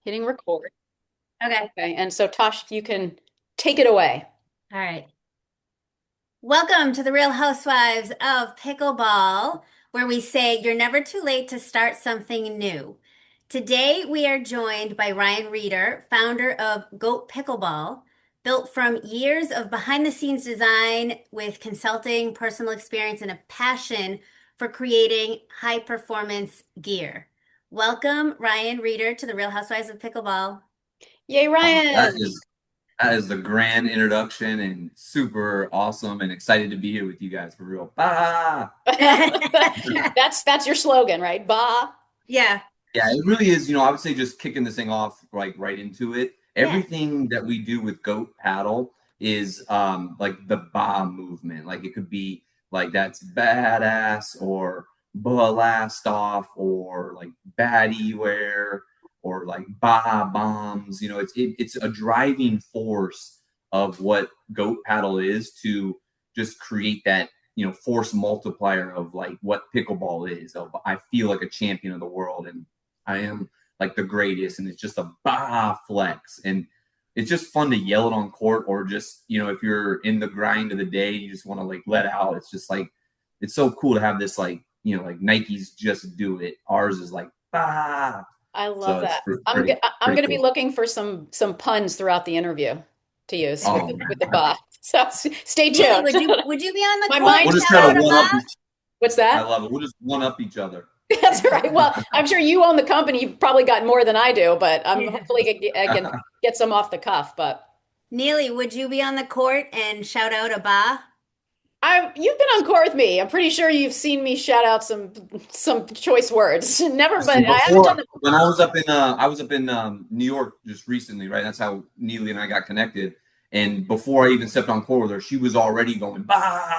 Hitting record. Okay. Okay. And so Tosh, you can take it away. All right. Welcome to the Real Housewives of Pickleball, where we say you're never too late to start something new. Today, we are joined by Ryan Reeder, founder of G.O.A.T Pickleball, built from years of behind the scenes design with consulting, personal experience, and a passion for creating high performance gear. Welcome, Ryan Reeder, to the Real Housewives of Pickleball. Yay, Oh, that Ryan. is that is the grand introduction and super awesome and excited to be here with you guys for real. Ah! That's your slogan, right? Bah. Yeah. Yeah, it really is. I would say just kicking this thing off like right into it. Yeah. Everything that we do with Goat Paddle is like the ba movement. Like it could be like that's badass or blast off or like baddie wear or like ba bombs. It's a driving force of what Goat Paddle is to just create that force multiplier of like what pickleball is. Of I feel like a champion of the world and I am like the greatest, and it's just a bah flex, and it's just fun to yell it on court, or just if you're in the grind of the day, you just want to like let out. It's just like it's so cool to have this like like Nike's just do it. Ours is like bah, I so love it's that. I'm pretty I'm pretty going to be cool. looking for some puns throughout the interview to use with Oh the man, bah. So stay Neely, tuned. would you be on the My court mind we'll and is just shout try to out a started. one up. Bob? What's I that? love it. We'll just one up each other. That's right. Well, I'm sure you own the company. You've probably got more than I do, but I'm hopefully I can get some off the cuff. But Neely, would you be on the court and shout out a Bob? you've been on court with me. I'm pretty sure you've seen me shout out some choice words. Never, but See, I haven't done before when I was up in New York just recently, right? That's how Neely and I got connected. And before I even stepped on court with her, she was already going bah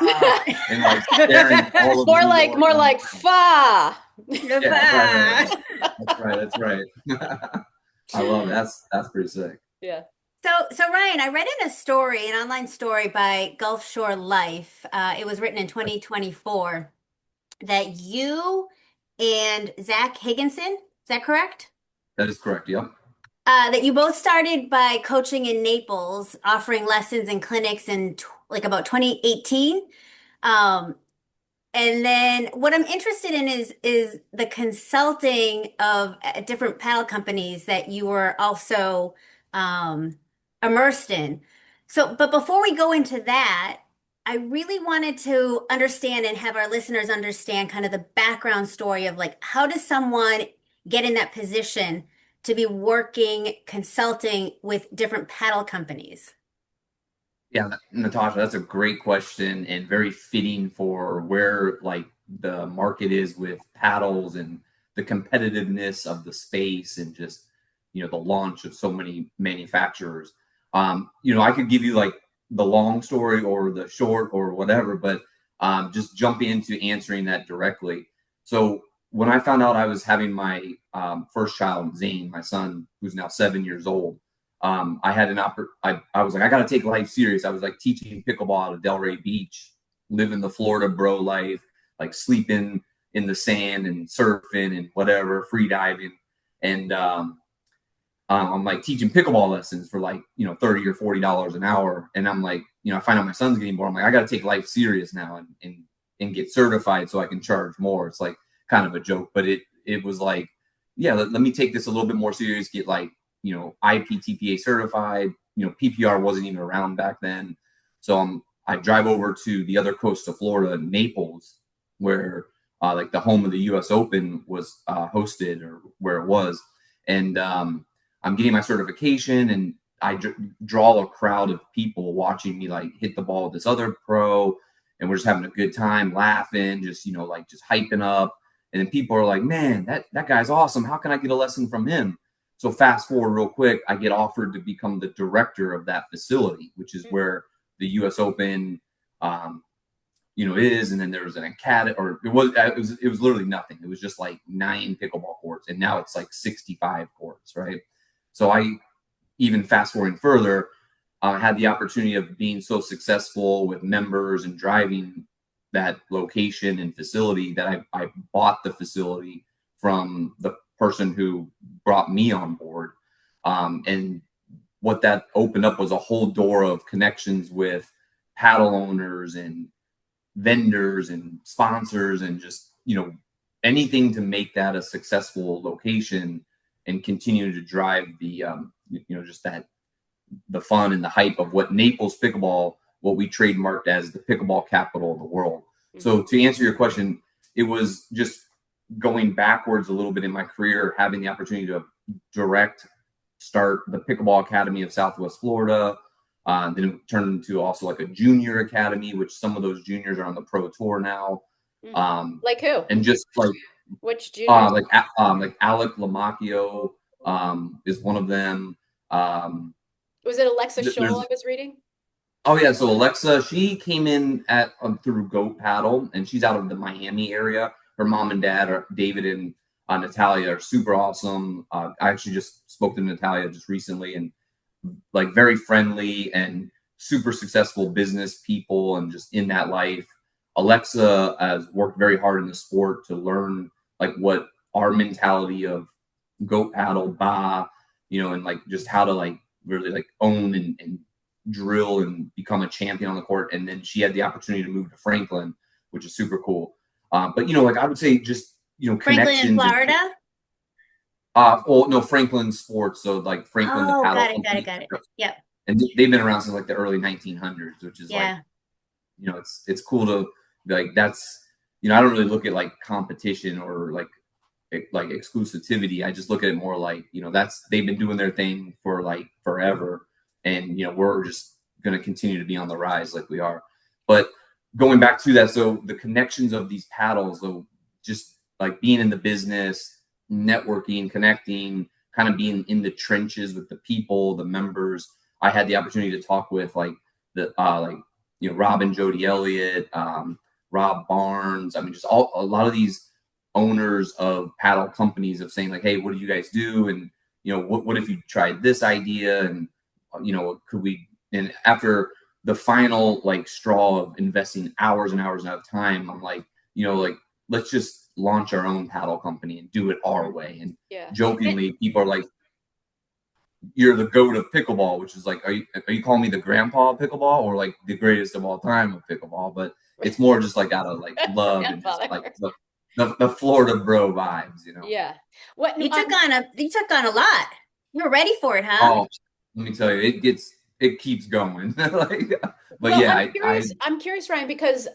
and like staring all over New York more on the like ground. fa. Yeah, right, right, right. Bob. That's right. I love it. That's pretty sick. Yeah. So Ryan, I read in a story, an online story by Gulf Shore Life. It was written in 2024 that you and Zach Higginson, is that correct? That is correct. Yep. That you both started by coaching in Naples, offering lessons and clinics in like about 2018. Um, And then what I'm interested in is the consulting of different paddle companies that you were also um, immersed in. So, but before we go into that, I really wanted to understand and have our listeners understand kind of the background story of like how does someone get in that position to be working consulting with different paddle companies? Yeah, Natasha, that's a great question and very fitting for where like the market is with paddles and the competitiveness of the space and just the launch of so many manufacturers. I could give you like the long story or the short or whatever, but just jump into answering that directly. So when I found out I was having my first child, Zane, my son, who's now 7 years old, I had I was like, I got to take life serious. I was like teaching pickleball at Delray Beach, living the Florida bro life, like sleeping in the sand and surfing and whatever, free diving. And I'm like teaching pickleball lessons for like, $30 or $40 an hour. And I'm like, I find out my son's getting bored. I'm like, I got to take life serious now and get certified so I can charge more. It's like kind of a joke, but it was like, yeah, let me take this a little bit more serious, get like, IPTPA certified. PPR wasn't even around back then. So I drive over to the other coast of Florida, Naples, where like the home of the U.S. Open was hosted, or where it was. And I'm getting my certification, and draw a crowd of people watching me like hit the ball with this other pro, and we're just having a good time, laughing, just like just hyping up. And then people are like, "Man, that guy's awesome. How can I get a lesson from him?" So fast forward real quick, I get offered to become the director of that facility, which is where the U.S. Open, is. And then there was an academy, or it was literally nothing. It was just like 9 pickleball courts, and now it's like 65 courts, right? So I even fast forwarding further, had the opportunity of being so successful with members and driving that location and facility that I bought the facility from the person who brought me on board. And what that opened up was a whole door of connections with paddle owners and vendors and sponsors and just anything to make that a successful location and continue to drive the just that the fun and the hype of what Naples pickleball, what we trademarked as the pickleball capital of the world. So to answer your question, it was just going backwards a little bit in my career, having the opportunity to direct start the Pickleball Academy of Southwest Florida. Then it turned into also like a junior academy, which some of those juniors are on the pro tour now. Like who? And just like which juniors? Like Alec Lamacchio is one of them. Was it Alexa Scholl I was reading? Oh yeah, so Alexa, she came in at through G.O.A.T Paddle, and she's out of the Miami area. Her mom and dad are David and Natalia are super awesome. I actually just spoke to Natalia just recently, and like very friendly and super successful business people, and just in that life. Alexa has worked very hard in the sport to learn like what our mentality of G.O.A.T Paddle, and like just how to like really like own and drill and become a champion on the court. And then she had the opportunity to move to Franklin, which is super cool. But like I would say just Franklin in connections. Florida? Well, no, Franklin Sports. So like Franklin, the paddle company. Got it. Yep. And they've been around since like the early 1900s, which is like, it's cool to like, that's, I don't really look at like competition or like exclusivity. I just look at it more like, they've been doing their thing for like forever. And, we're just going to continue to be on the rise like we are. But going back to that, so the connections of these paddles, so just like being in the business, networking, connecting, kind of being in the trenches with the people, the members. I had the opportunity to talk with like Rob and Jody Elliott, Rob Barnes. I mean, just a lot of these owners of paddle companies of saying like, hey, what do you guys do? And, what if you tried this idea? And, could we, and after the final like straw of investing hours and hours of time, I'm like, let's just launch our own paddle company and do it our way. And jokingly, people are like, you're the GOAT of pickleball, which is like, are you calling me the grandpa of pickleball or like the greatest of all time of pickleball? But it's more just like out of like love and just like the Florida bro vibes, Yeah. What you took on a lot. You're ready for it, huh? Oh, let me tell you, it keeps going. I'm curious, Ryan, because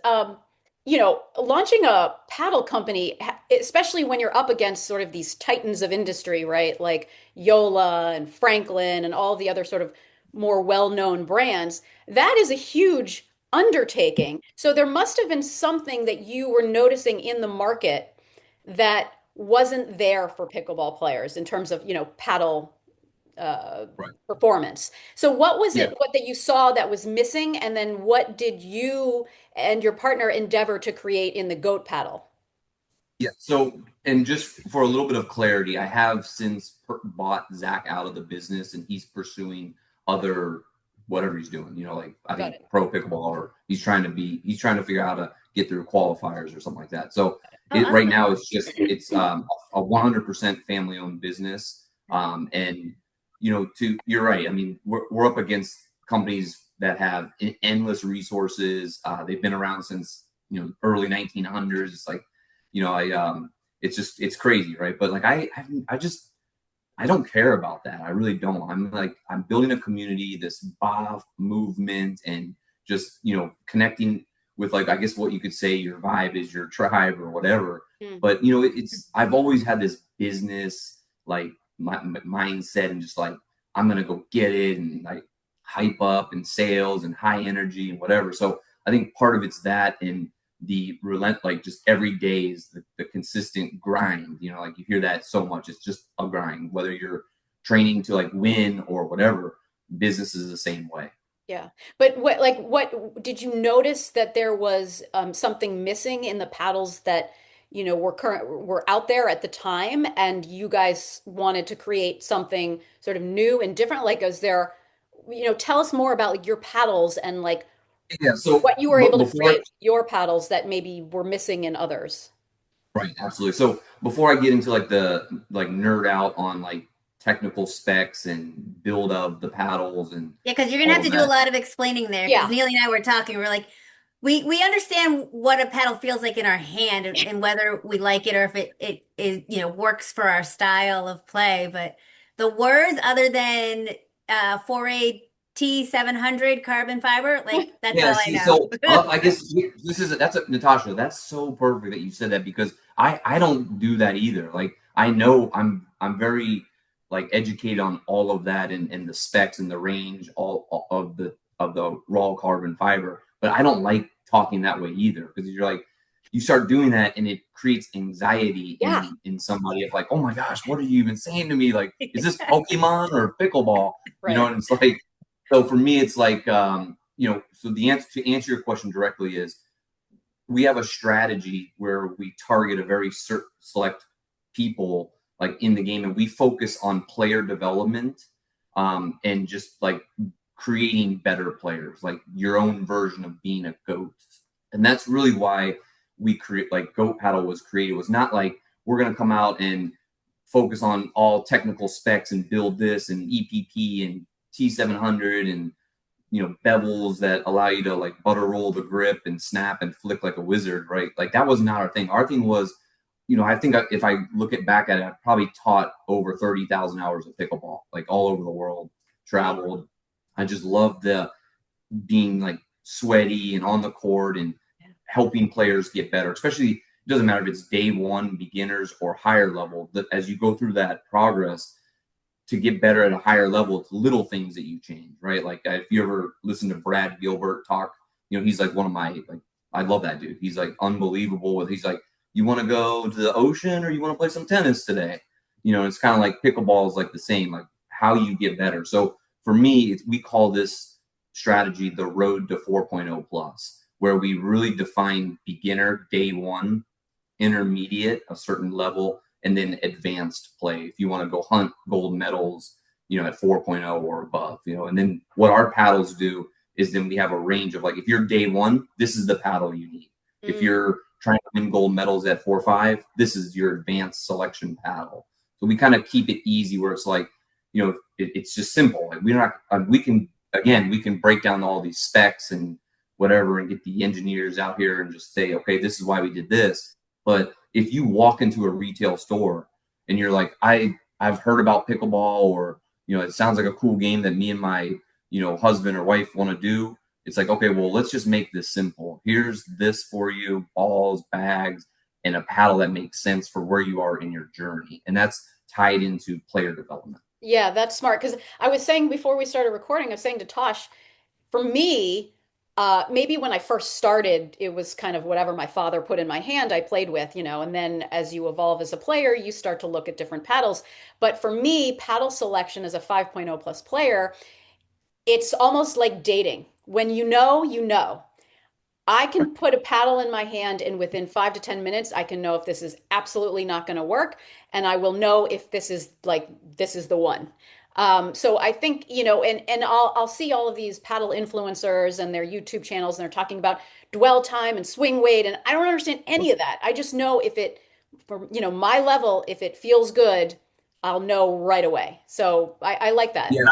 launching a paddle company, especially when you're up against sort of these titans of industry, right? Like Yola and Franklin and all the other sort of more well-known brands, that is a huge undertaking. So there must have been something that you were noticing in the market that wasn't there for pickleball players in terms of, paddle performance. So what was it that you saw that was missing, and then what did you and your partner endeavor to create in the G.O.A.T paddle? Yeah. So, and just for a little bit of clarity, I have since bought Zach out of the business, and he's pursuing other whatever he's doing. Like I think pro pickleball, or he's trying to figure out how to get through qualifiers or something like that. So right now it's a 100% family owned business. And you're right. I mean, we're up against companies that have endless resources. They've been around since early 1900s. It's like it's crazy, right? But like I don't care about that. I really don't. I'm building a community, this BOF movement, and just connecting with like I guess what you could say your vibe is your tribe or whatever. But I've always had this business like my mindset and just like I'm gonna go get it and like hype up and sales and high energy and whatever. So I think part of it's that and the like just every day is the consistent grind. Like you hear that so much. It's just a grind, whether you're training to like win or whatever. Business is the same way. Yeah. But what did you notice that there was something missing in the paddles that were out there at the time, and you guys wanted to create something sort of new and different? Like, is there, tell us more about like your paddles and like so what you were able to create your paddles that maybe were missing in others. Right, absolutely. So before I get into like the nerd out on like technical specs and build of the paddles and Yeah, because you're gonna have all to of do a that. lot of explaining there. Because Yeah. Neely and I were talking, we're like, we understand what a paddle feels like in our hand and whether we like it or if it is, works for our style of play. But the words other than 4A T 700 carbon fiber, like that's Yeah, all I see, know. so I guess this is that's a, Natasha. That's so perfect that you said that because I don't do that either. Like I know I'm very like educated on all of that and the specs and the range all of the raw carbon fiber, but I don't like talking that way either because you're like you start doing that and it creates anxiety Yeah. in somebody of like, oh my gosh, what are you even saying to me? Like, is this Pokemon or pickleball? You know, Right. and it's like so for me, it's like so the answer to answer your question directly is we have a strategy where we target a very select people like in the game, and we focus on player development and just like creating better players, like your own version of being a goat. And that's really why we create like Goat Paddle was created. It was not like we're going to come out and focus on all technical specs and build this and EPP and T 700 and bevels that allow you to like butter roll the grip and snap and flick like a wizard, right? Like that was not our thing. Our thing was, I think if I look at back at it, I've probably taught over 30,000 hours of pickleball, like all over the world, traveled. I just loved the being like sweaty and on the court and helping players get better, especially it doesn't matter if it's day one beginners or higher level, that as you go through that progress, to get better at a higher level, it's little things that you change, right? Like if you ever listen to Brad Gilbert talk, he's like one of my like I love that dude. He's like unbelievable with he's like, you want to go to the ocean or you want to play some tennis today? It's kind of like pickleball is like the same, like how you get better. So for me, we call this strategy the road to 4.0 plus, where we really define beginner day one, intermediate, a certain level, and then advanced play. If you want to go hunt gold medals, at 4.0 or above, and then what our paddles do is then we have a range of like, if you're day one, this is the paddle you need. If Mm. you're trying to win gold medals at 4 or 5, this is your advanced selection paddle. So we kind of keep it easy where it's like, it's just simple. Like we're not, we can break down all these specs and whatever and get the engineers out here and just say, okay, this is why we did this. But if you walk into a retail store and you're like, I've heard about pickleball, or it sounds like a cool game that me and my husband or wife want to do. It's like, okay, well, let's just make this simple. Here's this for you: balls, bags, and a paddle that makes sense for where you are in your journey, and that's tied into player development. Yeah, that's smart. Because I was saying before we started recording, I was saying to Tosh, for me, maybe when I first started, it was kind of whatever my father put in my hand, I played with, and then as you evolve as a player, you start to look at different paddles. But for me, paddle selection as a 5.0 plus player, it's almost like dating. When you know, you know. I can put a paddle in my hand, and within 5 to 10 minutes, I can know if this is absolutely not going to work, and I will know if this is the one. So I think and I'll see all of these paddle influencers and their YouTube channels, and they're talking about dwell time and swing weight, and I don't understand any of that. I just know if it, for my level, if it feels good, I'll know right away. So I like that. Yeah,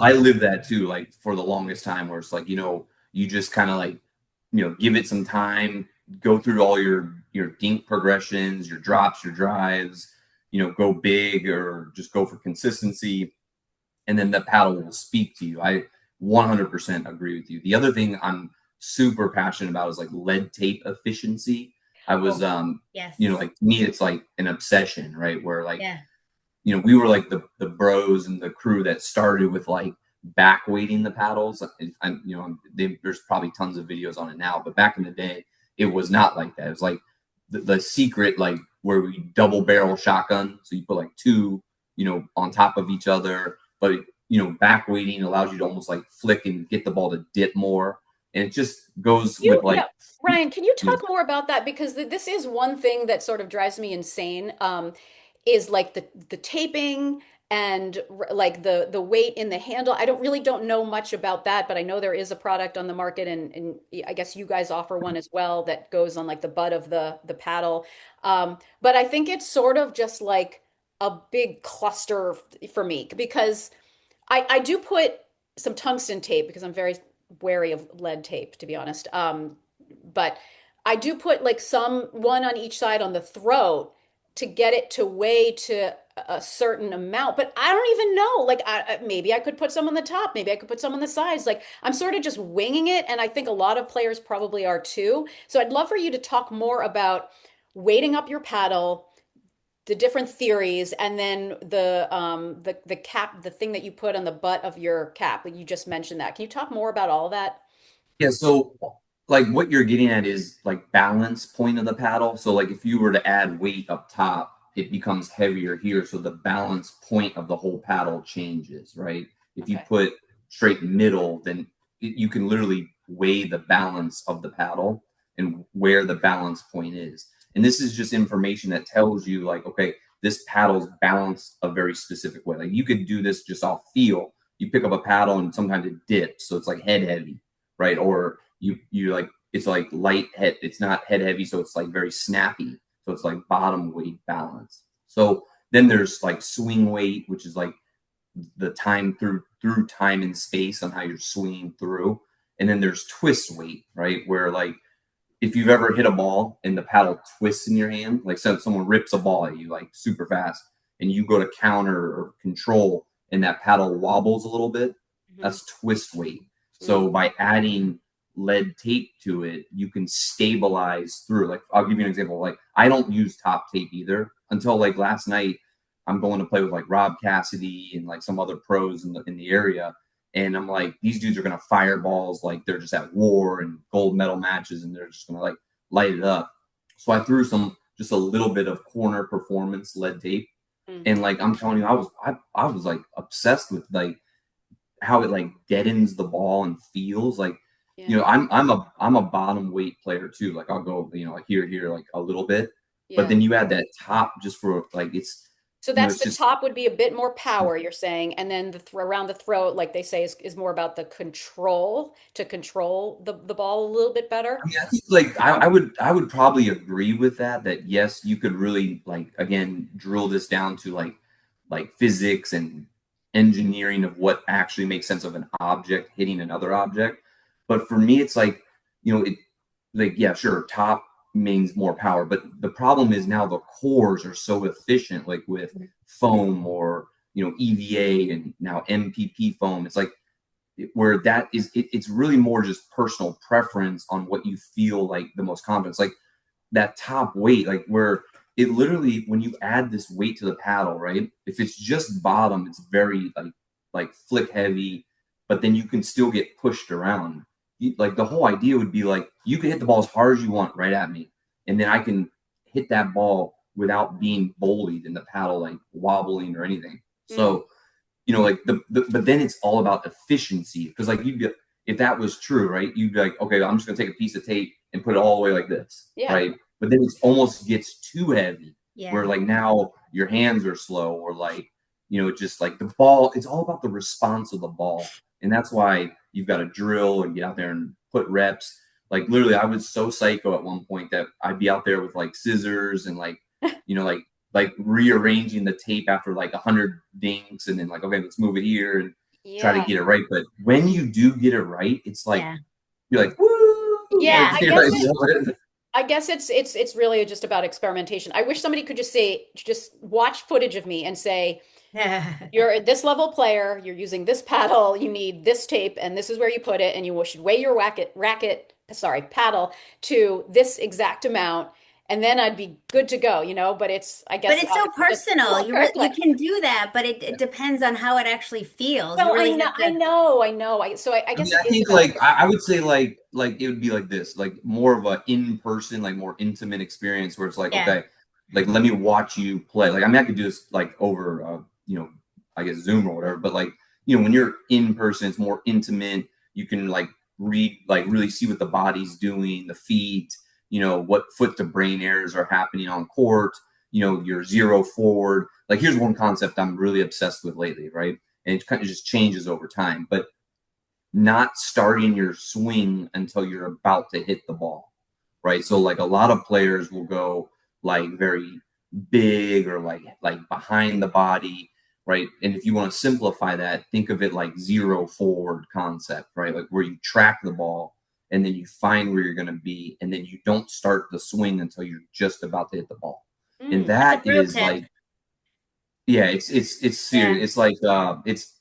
I live that too. Like for the longest time, where it's like you just kind of like give it some time, go through all your dink progressions, your drops, your drives, go big or just go for consistency, and then the paddle will speak to you. I 100% agree with you. The other thing I'm super passionate about is like lead tape efficiency. I was Oh, yes. like to me it's like an obsession, right? Where like Yeah. we were like the bros and the crew that started with like back weighting the paddles. There's probably tons of videos on it now, but back in the day, it was not like that. It was like the secret, like where we double barrel shotgun. So you put like two, on top of each other, but back weighting allows you to almost like flick and get the ball to dip more. And it just goes with Yeah, like, Ryan, can you you know, talk more about that? Because this is one thing that sort of drives me insane, is like the taping and like the weight in the handle. I don't know much about that, but I know there is a product on the market, and I guess you guys offer one as well that goes on like the butt of the paddle. But I think it's sort of just like a big cluster for me because I do put some tungsten tape because I'm very wary of lead tape, to be honest. But I do put like some one on each side on the throat to get it to weigh to a certain amount. But I don't even know. Like, maybe I could put some on the top. Maybe I could put some on the sides. Like, I'm sort of just winging it, and I think a lot of players probably are too. So I'd love for you to talk more about weighting up your paddle, the different theories, and then the cap, the thing that you put on the butt of your cap. Like you just mentioned that. Can you talk more about all that? Yeah, so like what you're getting at is like balance point of the paddle. So like if you were to add weight up top, it becomes heavier here. So the balance point of the whole paddle changes, right? If you Okay. put straight middle, then you can literally weigh the balance of the paddle and where the balance point is. And this is just information that tells you like, okay, this paddle's balanced a very specific way. Like you could do this just off feel. You pick up a paddle and sometimes it dips, so it's like head heavy, right? Or you like it's like light head, it's not head heavy, so it's like very snappy. So it's like bottom weight balance. So then there's like swing weight, which is like the time through time and space on how you're swinging through. And then there's twist weight, right? Where like if you've ever hit a ball and the paddle twists in your hand, like so someone rips a ball at you like super fast and you go to counter or control and that paddle wobbles a little bit, Hmm. that's twist weight. Mm. So by adding lead tape to it, you can stabilize through. Like I'll give you an example. Like I don't use top tape either until like last night. I'm going to play with like Rob Cassidy and like some other pros in the area, and I'm like, these dudes are gonna fireballs like they're just at war and gold medal matches, and they're just gonna like light it up. So I threw some just a little bit of corner performance lead tape, and Hmm. like I'm telling you, I was like obsessed with like how it like deadens the ball and feels like, Yeah. I'm a bottom weight player too. Like I'll go, like here like a little bit, but Yeah. then you add that top just for like So that's it's the just top would be a bit more power, you're saying, and then the th around the throat, like they say, is more about the control to control the ball a little bit better. I mean, I think like I would probably agree with that. That yes, you could really like again drill this down to like physics and engineering of what actually makes sense of an object hitting another object. But for me, it's like it like yeah, sure, top means more power, but the problem is now the cores are so efficient, like with foam or EVA and now MPP foam. It's like where that is it's really more just personal preference on what you feel like the most confidence like that top weight like where it literally when you add this weight to the paddle right if it's just bottom it's very like flick heavy but then you can still get pushed around like the whole idea would be like you can hit the ball as hard as you want right at me and then I can hit that ball without being bullied in the paddle like wobbling or anything Mm. so like but then it's all about efficiency because like you'd be if that was true, right? You'd be like, okay, I'm just gonna take a piece of tape and put it all the way like this, Yeah. right? But then it almost gets too heavy, where Yeah. like now your hands are slow, or like just like the ball. It's all about the response of the ball, and that's why you've got to drill and get out there and put reps. Like literally, I was so psycho at one point that I'd be out there with like scissors and like you know like like rearranging the tape after like 100 dinks and then like okay let's move it here and try to Yeah. get it right but when you do get it right it's like Yeah. you're like woo like Yeah, Yeah. I you're guess like it I guess it's really just about experimentation. I wish somebody could just say, just watch footage of me and say, you're a this level player, you're using this paddle, you need this tape, and this is where you put it, and you should weigh your paddle to this exact amount, and then I'd be good to go, But I But guess it's so obviously it doesn't personal. work that You way. can do that, but it depends on how it actually feels. You Well, really have I to. know, I know. I I mean guess I it is think about like I would say like it would be like this like more of a in-person like more intimate experience where it's like Yeah. okay like let me watch you play like I mean I could do this like over I guess Zoom or whatever but like when you're in person it's more intimate you can like read like really see what the body's doing the feet what foot to brain errors are happening on court your zero forward like here's one concept I'm really obsessed with lately right and it kind of just changes over time but not starting your swing until you're about to hit the ball, right? So like a lot of players will go like very big or like behind the body, right? And if you want to simplify that, think of it like zero forward concept, right? Like where you track the ball and then you find where you're going to be, and then you don't start the swing until you're just about to hit the ball. And Mm. That's a that pro is tip. like, yeah, it's Yeah. serious. It's like it's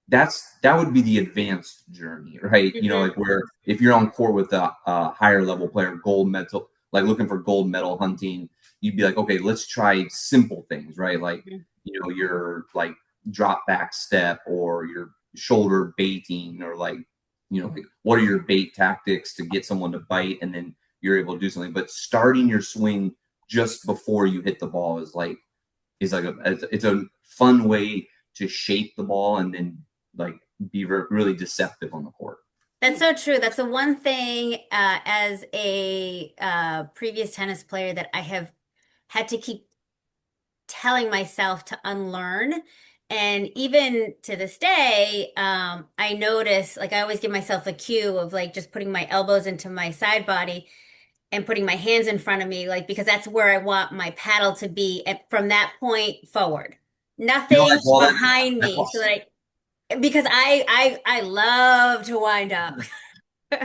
that would be the advanced journey, right? You know, Hmm. like where if you're on court with a higher level player, gold medal, like looking for gold medal hunting, you'd be like, okay, let's try simple things, right? Like, you know, your like drop back step or your shoulder baiting, or like, you know, like, what are your bait tactics to get someone to bite, and then you're able to do something. But starting your swing just before you hit the ball is like it's a fun way to shape the ball and then like be really deceptive on the court. That's so true. That's the one thing as a previous tennis player that I have had to keep telling myself to unlearn. And even to this day, I notice like I always give myself a cue of like just putting my elbows into my side body and putting my hands in front of me, like because that's where I want my paddle to be from that point forward. You know, Nothing behind I me, call so that because I love to wind up.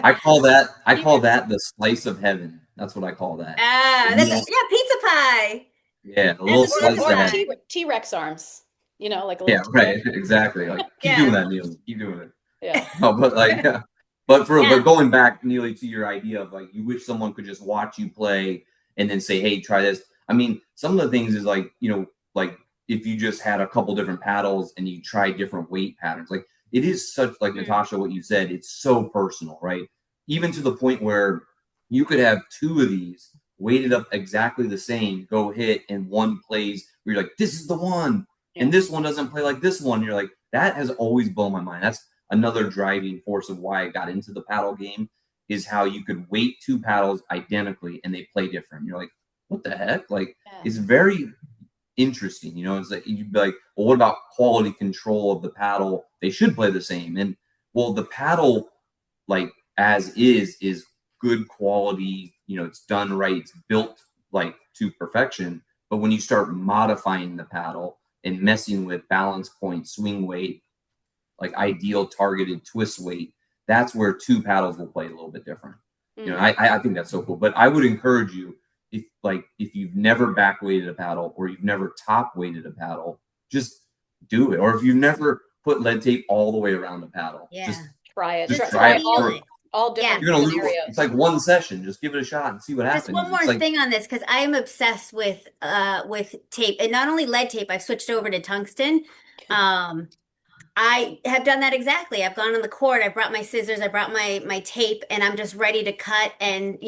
I You call can, that the slice of heaven. That's what I call that. Ah, that's Yeah, yeah, pizza pie. yeah, a That's little a slice pizza of or heaven. pie. T-Rex arms, like a little Yeah, T-Rex. right. Exactly. Like keep doing Yeah, that, Neil. Keep doing it. Yeah. No, but like, yeah. But yeah. going back nearly to your idea of like you wish someone could just watch you play and then say, hey, try this. I mean, some of the things is like, you know, like if you just had a couple different paddles and you try different weight patterns, like it is such like Mm, Natasha, what you said, it's so personal, right? Even to the point where you could have two of these weighted up exactly the same, go hit, and one plays where you're like, this is the one, Yeah. and this one doesn't play like this one. You're like, that has always blown my mind. That's another driving force of why I got into the paddle game, is how you could weight two paddles identically and they play different. You're like, what the heck? Like, Yeah. it's very interesting. You know, it's like you'd be like, well, what about quality control of the paddle? They should play the same. And well, the paddle, like as is good quality. You know, it's done right. It's built like to perfection. But when you start modifying the paddle and messing with balance point, swing weight, like ideal targeted twist weight, that's where two paddles will play a little bit different. You know, Mm. I think that's so cool. But I would encourage you, if you've never back weighted a paddle or you've never top weighted a paddle, just do it. Or if you've never put lead tape all the way around a paddle, yeah. Try it. just Just try Try it feel for it. all Yeah. different you're gonna lose. It's scenarios. like one session. Just give it a shot and see what Just happens. one It's more like thing on this because I am obsessed with tape and not only lead tape. I've switched over to tungsten. Um, I have done that exactly. I've gone on the court. I brought my scissors. I brought my tape, and I'm just ready to cut and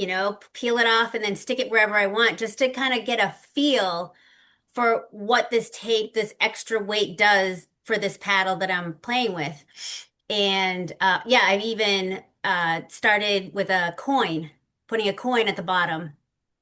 peel it off and then stick it wherever I want, just to kind of get a feel for what this tape, this extra weight does for this paddle that I'm playing with. And yeah, I've even started with a coin, putting a coin at the bottom.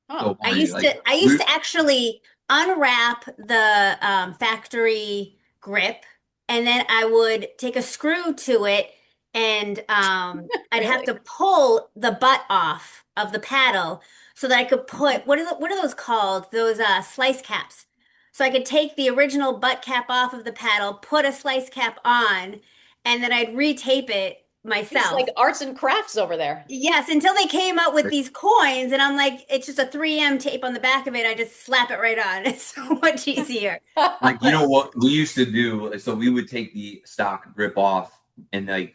Oh, so funny. Like I used we to actually unwrap the factory grip, and then I would take a screw to it, and I'd have really? to pull the butt off of the paddle so that I could put what are those called? Those slice caps. So I could take the original butt cap off of the paddle, put a slice cap on, and then I'd retape it It's like myself. arts and crafts over there. Yes, until they came out with these coins, and I'm like, it's just a 3M tape on the back of it. I just slap it right on. It's so much easier. like you But know what we used to do. So we would take the stock grip off, and like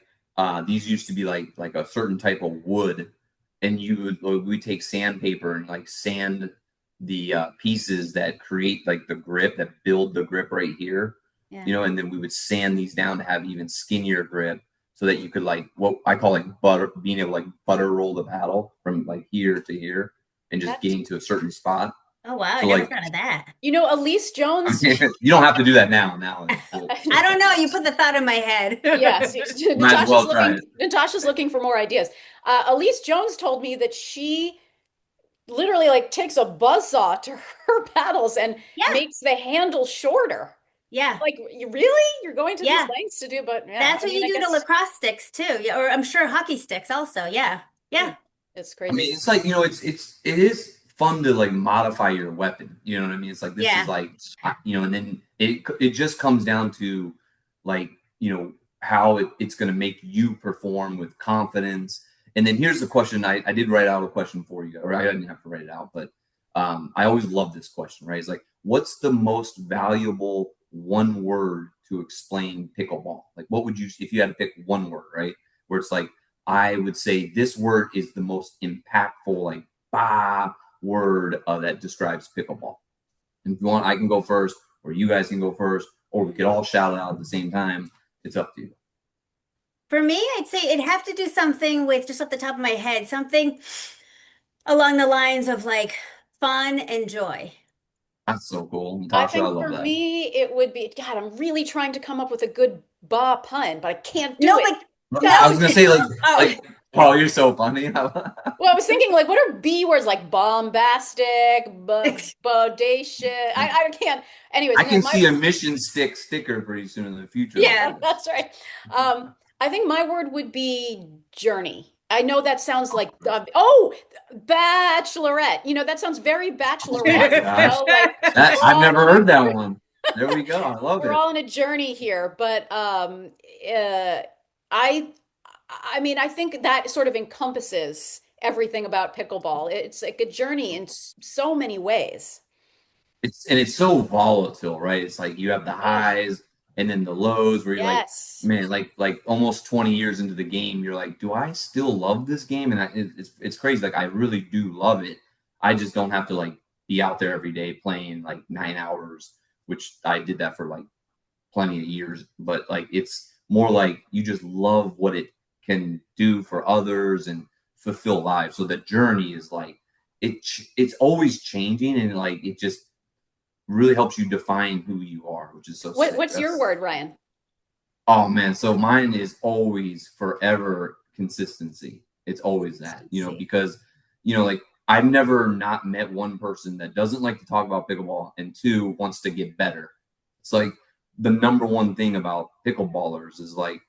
these used to be like a certain type of wood, and we take sandpaper and like sand the pieces that create like the grip that build the grip right here. yeah, You know, and then we would sand these down to have even skinnier grip, so that you could like what I call like butter, being able to like butter roll the paddle from like here to here and just That's getting to a certain spot. oh wow, I So never like, thought of that. Elise I Jones. mean, you don't have to do that now. Now it's cool. I don't know. You put the thought in my head. Yes, Might as well try it. Natasha's looking for more ideas. Elise Jones told me that she literally like takes a buzzsaw to her paddles and Yeah, makes the handle shorter. yeah, Like, you really? You're going to these yeah. lengths to do, but yeah, That's I what mean, you I do to guess lacrosse sticks too. Yeah, or I'm sure hockey sticks also. Yeah, hmm, yeah, it's I crazy. mean, it's like, you know, it is fun to like modify your weapon. You know what I mean? It's like this is Yeah. like and then it just comes down to like how it's going to make you perform with confidence. And then here's the question. I did write out a question for you, or I didn't have to write it out, but I always love this question, right? It's like, what's the most valuable one word to explain pickleball? Like, what would you, if you had to pick one word, right? Where it's like, I would say this word is the most impactful, like, bah word that describes pickleball. And if you want, I can go first, or you guys can go first, or we could all shout it out at the same time. It's up to you. For me, I'd say it'd have to do something with just off the top of my head, something along the lines of like fun and joy. That's so cool. I Natasha, I think love for that. me, it would be, God, I'm really trying to come up with a good ba pun, but I can't do No, it. but I no. was gonna say Oh, like oh, you're so funny. Well, I was thinking, like, what are B words like bombastic, bodacious? I can't. Anyways, I anyway, can my see a mission sticker pretty soon in the future like yeah. this. that's right. I think my word would be journey. I know that sounds like oh, bachelorette. That sounds very Oh my bachelorette. gosh. Like That we're I've all never on a heard that one. There we go. I love we're it. all on a journey here, but uh, I I mean, I think that sort of encompasses everything about pickleball. It's like a journey in so many ways. It's so volatile, right? It's like you have the Oh, highs and then the lows where you're like, yes. man, like almost 20 years into the game, you're like, do I still love this game? And it's crazy. Like I really do love it. I just don't have to like be out there every day playing like 9 hours, which I did that for like plenty of years. But like it's more like you just love what it can do for others and fulfill lives. So the journey is like it's always changing and like it just really helps you define who you are, which is so sick. What's your That's word, Ryan? oh man. So mine is always forever consistency. It's always that, Consistency. because like I've never not met one person that doesn't like to talk about pickleball and two wants to get better. It's like the number one thing about pickleballers is like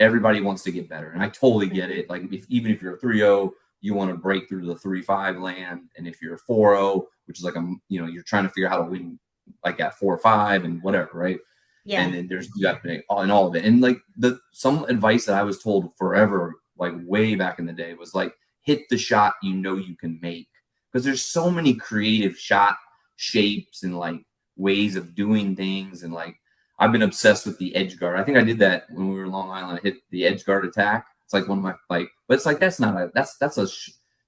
everybody wants to get better. And I totally get Mhm. it. Like even if you're a 3-0, you want to break through the 3-5 land. And if you're a 4-0, which is like you're trying to figure out how to win like at 4-5 and whatever, right? And Yeah. then there's you got all of it. And like some advice that I was told forever, like way back in the day, was like hit the shot you can make. Because there's so many creative shot shapes and like ways of doing things. And like I've been obsessed with the edge guard. I think I did that when we were in Long Island. I hit the edge guard attack. It's like one of my like, but it's like that's a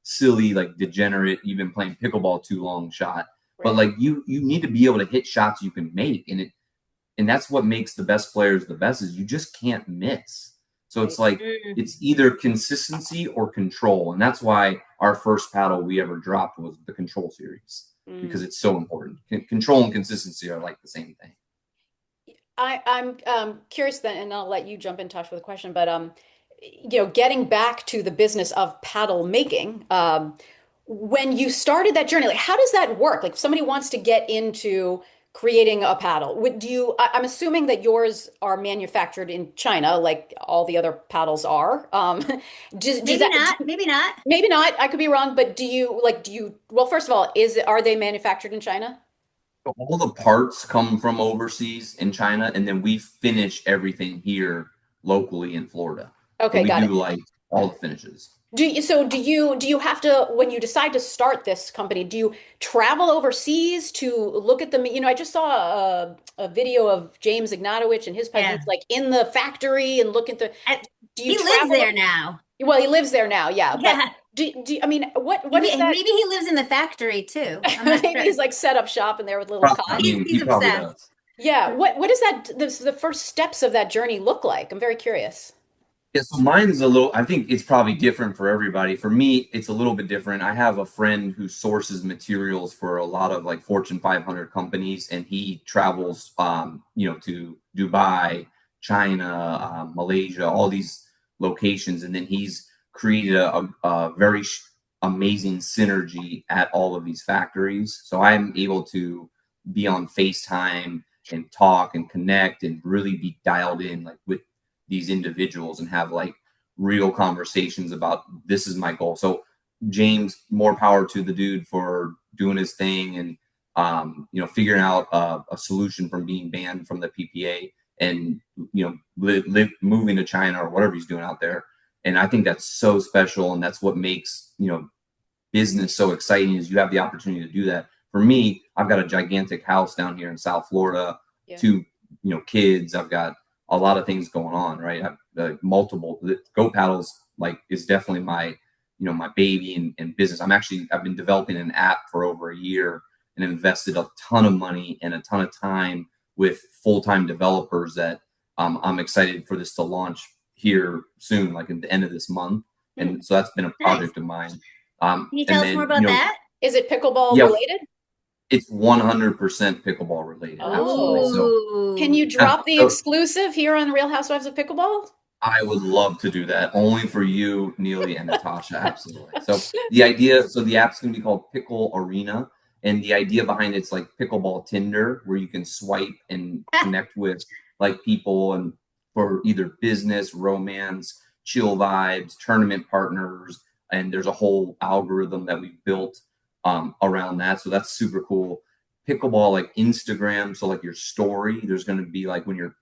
silly like degenerate. You've been playing pickleball too long shot. But Right. like you need to be able to hit shots you can make, and that's what makes the best players the best is you just can't miss. So it's Right. like Mm. it's either consistency or control, and that's why our first paddle we ever dropped was the control series because Mm. it's so important. Control and consistency are like the same thing. I'm curious then, and I'll let you jump in, Tosh, with a question. But getting back to the business of paddle making, when you started that journey, like how does that work? Like if somebody wants to get into creating a paddle, I'm assuming that yours are manufactured in China, like all the other paddles are. Does Maybe that not. Maybe not. maybe not? I could be wrong, but well, first of all, are they manufactured in China? All the parts come from overseas in China, and then we finish everything here locally in Florida. So Okay, we got do it. like all the finishes. Do you have to, when you decide to start this company, do you travel overseas to look at the, I just saw a video of James Ignatowicz and his pipe. Yeah. He's like in the factory and look at the, And do you he lives travel? there now. Well, he lives there now, yeah, but Yeah. I mean, what is that? Maybe he lives in the factory too. I'm not Maybe sure. he's like set up shop in there with little I cots. mean, He's he probably obsessed. does. Yeah, what does the first steps of that journey look like? I'm very curious. Yeah, so mine's a little, I think it's probably different for everybody. For me, it's a little bit different. I have a friend who sources materials for a lot of like Fortune 500 companies, and he travels, to Dubai, China, Malaysia, all these locations. And then he's created a very amazing synergy at all of these factories. So I'm able to be on FaceTime and talk and connect and really be dialed in like with these individuals and have like real conversations about this is my goal. So James, more power to the dude for doing his thing and figuring out a solution from being banned from the PPA and moving to China or whatever he's doing out there. And I think that's so special, and that's what makes business so exciting is you have the opportunity to do that. For me, I've got a gigantic house down here in South Florida, Yeah. two kids. I've got a lot of things going on, right? I've multiple Go Paddles is definitely my my baby and business. I've been developing an app for over a year and invested a ton of money and a ton of time with full-time developers that I'm excited for this to launch here soon, like at the end of this month. And so that's been a Nice. project of mine. Can you tell And us more then, about that? Is it pickleball yeah, related? it's 100% pickleball related. Absolutely. So Ooh. Can you drop the exclusive here on Real Housewives of Pickleball? I would love to do that only for you, Neely, and Natasha. Absolutely. So the app's going to be called Pickle Arena. And the idea behind it's like pickleball Tinder, where you can swipe and connect with like people and for either business, romance, chill vibes, tournament partners. And there's a whole algorithm that we've built around that. So that's super cool. Pickleball, like Instagram. So like your story, there's going to be like when you're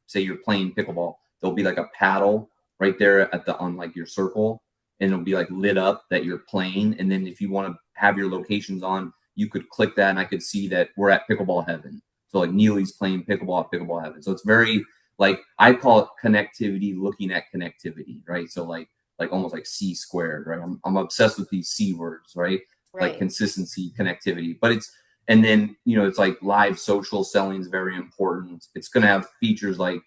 playing pickleball, there'll be like a paddle right there on like your circle, and it'll be like lit up that you're playing. And then if you want to have your locations on, you could click that and I could see that we're at pickleball heaven. So like Neely's playing pickleball at pickleball heaven. So it's very like I call it connectivity, looking at connectivity, right? So like almost like C squared, right? I'm obsessed with these C words, right? Like consistency, connectivity. But and then it's like live social selling is very important. It's going to have features like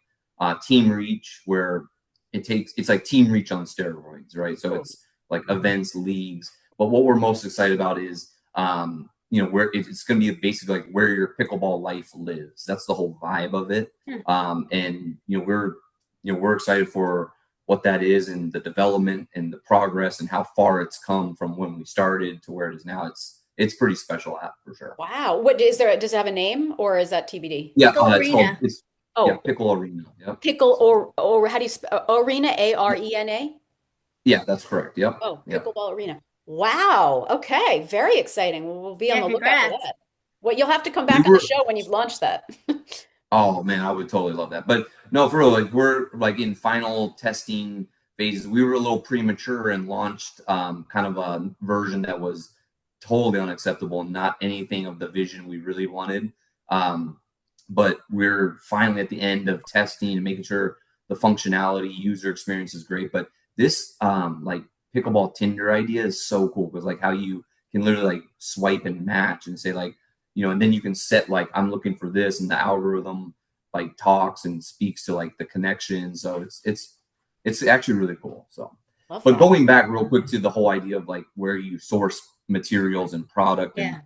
team reach, where it's like team reach on steroids, right? So it's like events, leagues. But what we're most excited about is where it's going to be basically like where your pickleball life lives. That's the whole vibe of it. And we're excited for what that is and the development and the progress and how far it's come from when we started to where it is now. It's pretty special app for sure. Wow. What is there? Does it have a name or is that TBD? Yeah, Pickle Arena. Pickle Arena. Yep. Pickle or how do you spell Arena? Arena? Yeah, that's correct. Yep. Oh, Yep. Pickleball Arena. Wow. Okay. Very exciting. We'll be on the lookout for Congrats. that. Well, you'll have to come back on the show when you've launched that. Oh man, I would totally love that. But no, for real, like we're like in final testing phases. We were a little premature and launched kind of a version that was totally unacceptable, not anything of the vision we really wanted. But we're finally at the end of testing and making sure the functionality, user experience is great. But this like pickleball Tinder idea is so cool because like how you can literally like swipe and match and say like, and then you can set like I'm looking for this, and the algorithm like talks and speaks to like the connection. So it's actually really cool. So, but going back real quick to the whole idea of like where you source materials and product, and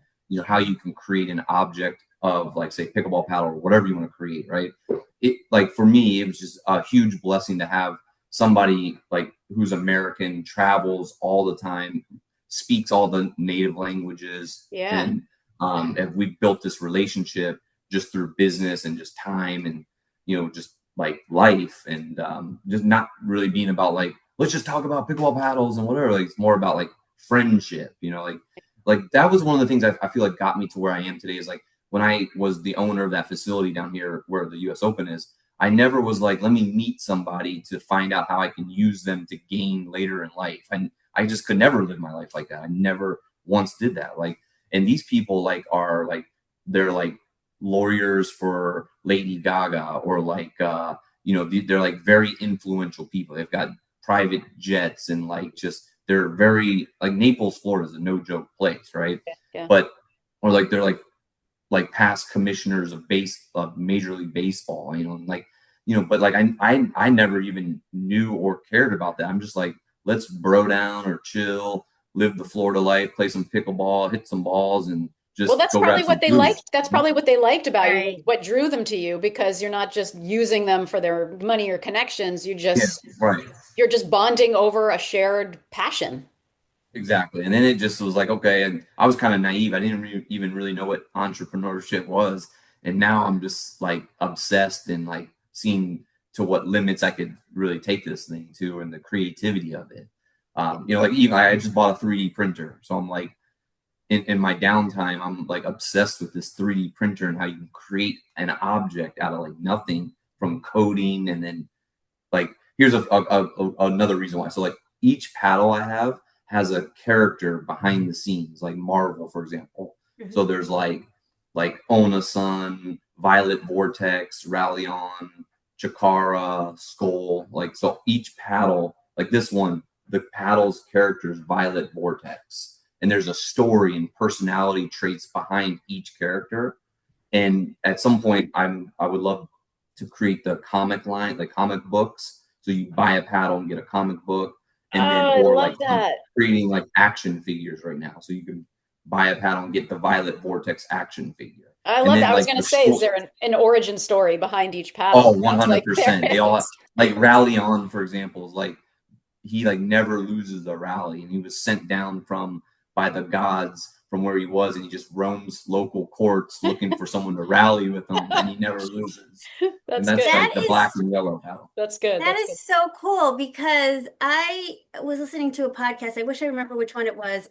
how you can create an object of like say pickleball paddle or whatever you want to create, right? It like for me, it was just a huge blessing to have somebody like who's American, travels all the time, speaks all the native languages, and we built this relationship just through business and just time and just like life and just not really being about like let's just talk about pickleball paddles and whatever. Like it's more about like friendship, like that was one of the things I feel like got me to where I am today. Is like when I was the owner of that facility down here where the U.S. Open is, I never was like, let me meet somebody to find out how I can use them to gain later in life. And I just could never live my life like that. I never once did that. Like, and these people like are like, they're like lawyers for Lady Gaga or like, they're like very influential people. They've got private jets and like just, they're very like Naples, Florida is a no joke place. Right. But, or like, they're like past commissioners of Major League Baseball, and like, but like I never even knew or cared about that. I'm just like, let's bro down or chill, live the Florida life, play some pickleball, hit some balls, and just well, that's probably what they liked. That's probably what they liked about you, what drew them to you, because you're not just using them for their money or connections. You're just bonding over a shared passion. Exactly. And then it just was like, okay. And I was kind of naive. I didn't even really know what entrepreneurship was. And now I'm just like obsessed and like seeing to what limits I could really take this thing to and the creativity of it. Like even I just bought a 3D printer, so I'm like in my downtime, I'm like obsessed with this 3D printer and how you can create an object out of like nothing from coding. And then like here's another reason why. So like each paddle I have has a character behind the scenes, like Marvel, for example. So Mhm. there's like Ona Sun, Violet Vortex, Rallion, Chikara, Skull. Like so each paddle, like this one, the paddle's character is Violet Vortex. And there's a story and personality traits behind each character. And at some point, I would love to create the comic line, like comic books. So you buy a paddle and get a comic book, and then Oh, I or love like I'm that. creating like action figures right now. So you can buy a paddle and get the Violet Vortex action figure, I and love that. then I was like going to the say, is story. there an origin story behind each Oh, paddle? Sounds like there 100%. They all have, is. like Rally On, for example, is like he like never loses a rally, and he was sent down from by the gods from where he was, and he just roams local courts looking for someone to rally with him, and he never loses. And That's that's good. like That the black is and yellow paddle. That's good. that That's is good. so cool because I was listening to a podcast. I wish I remember which one it was.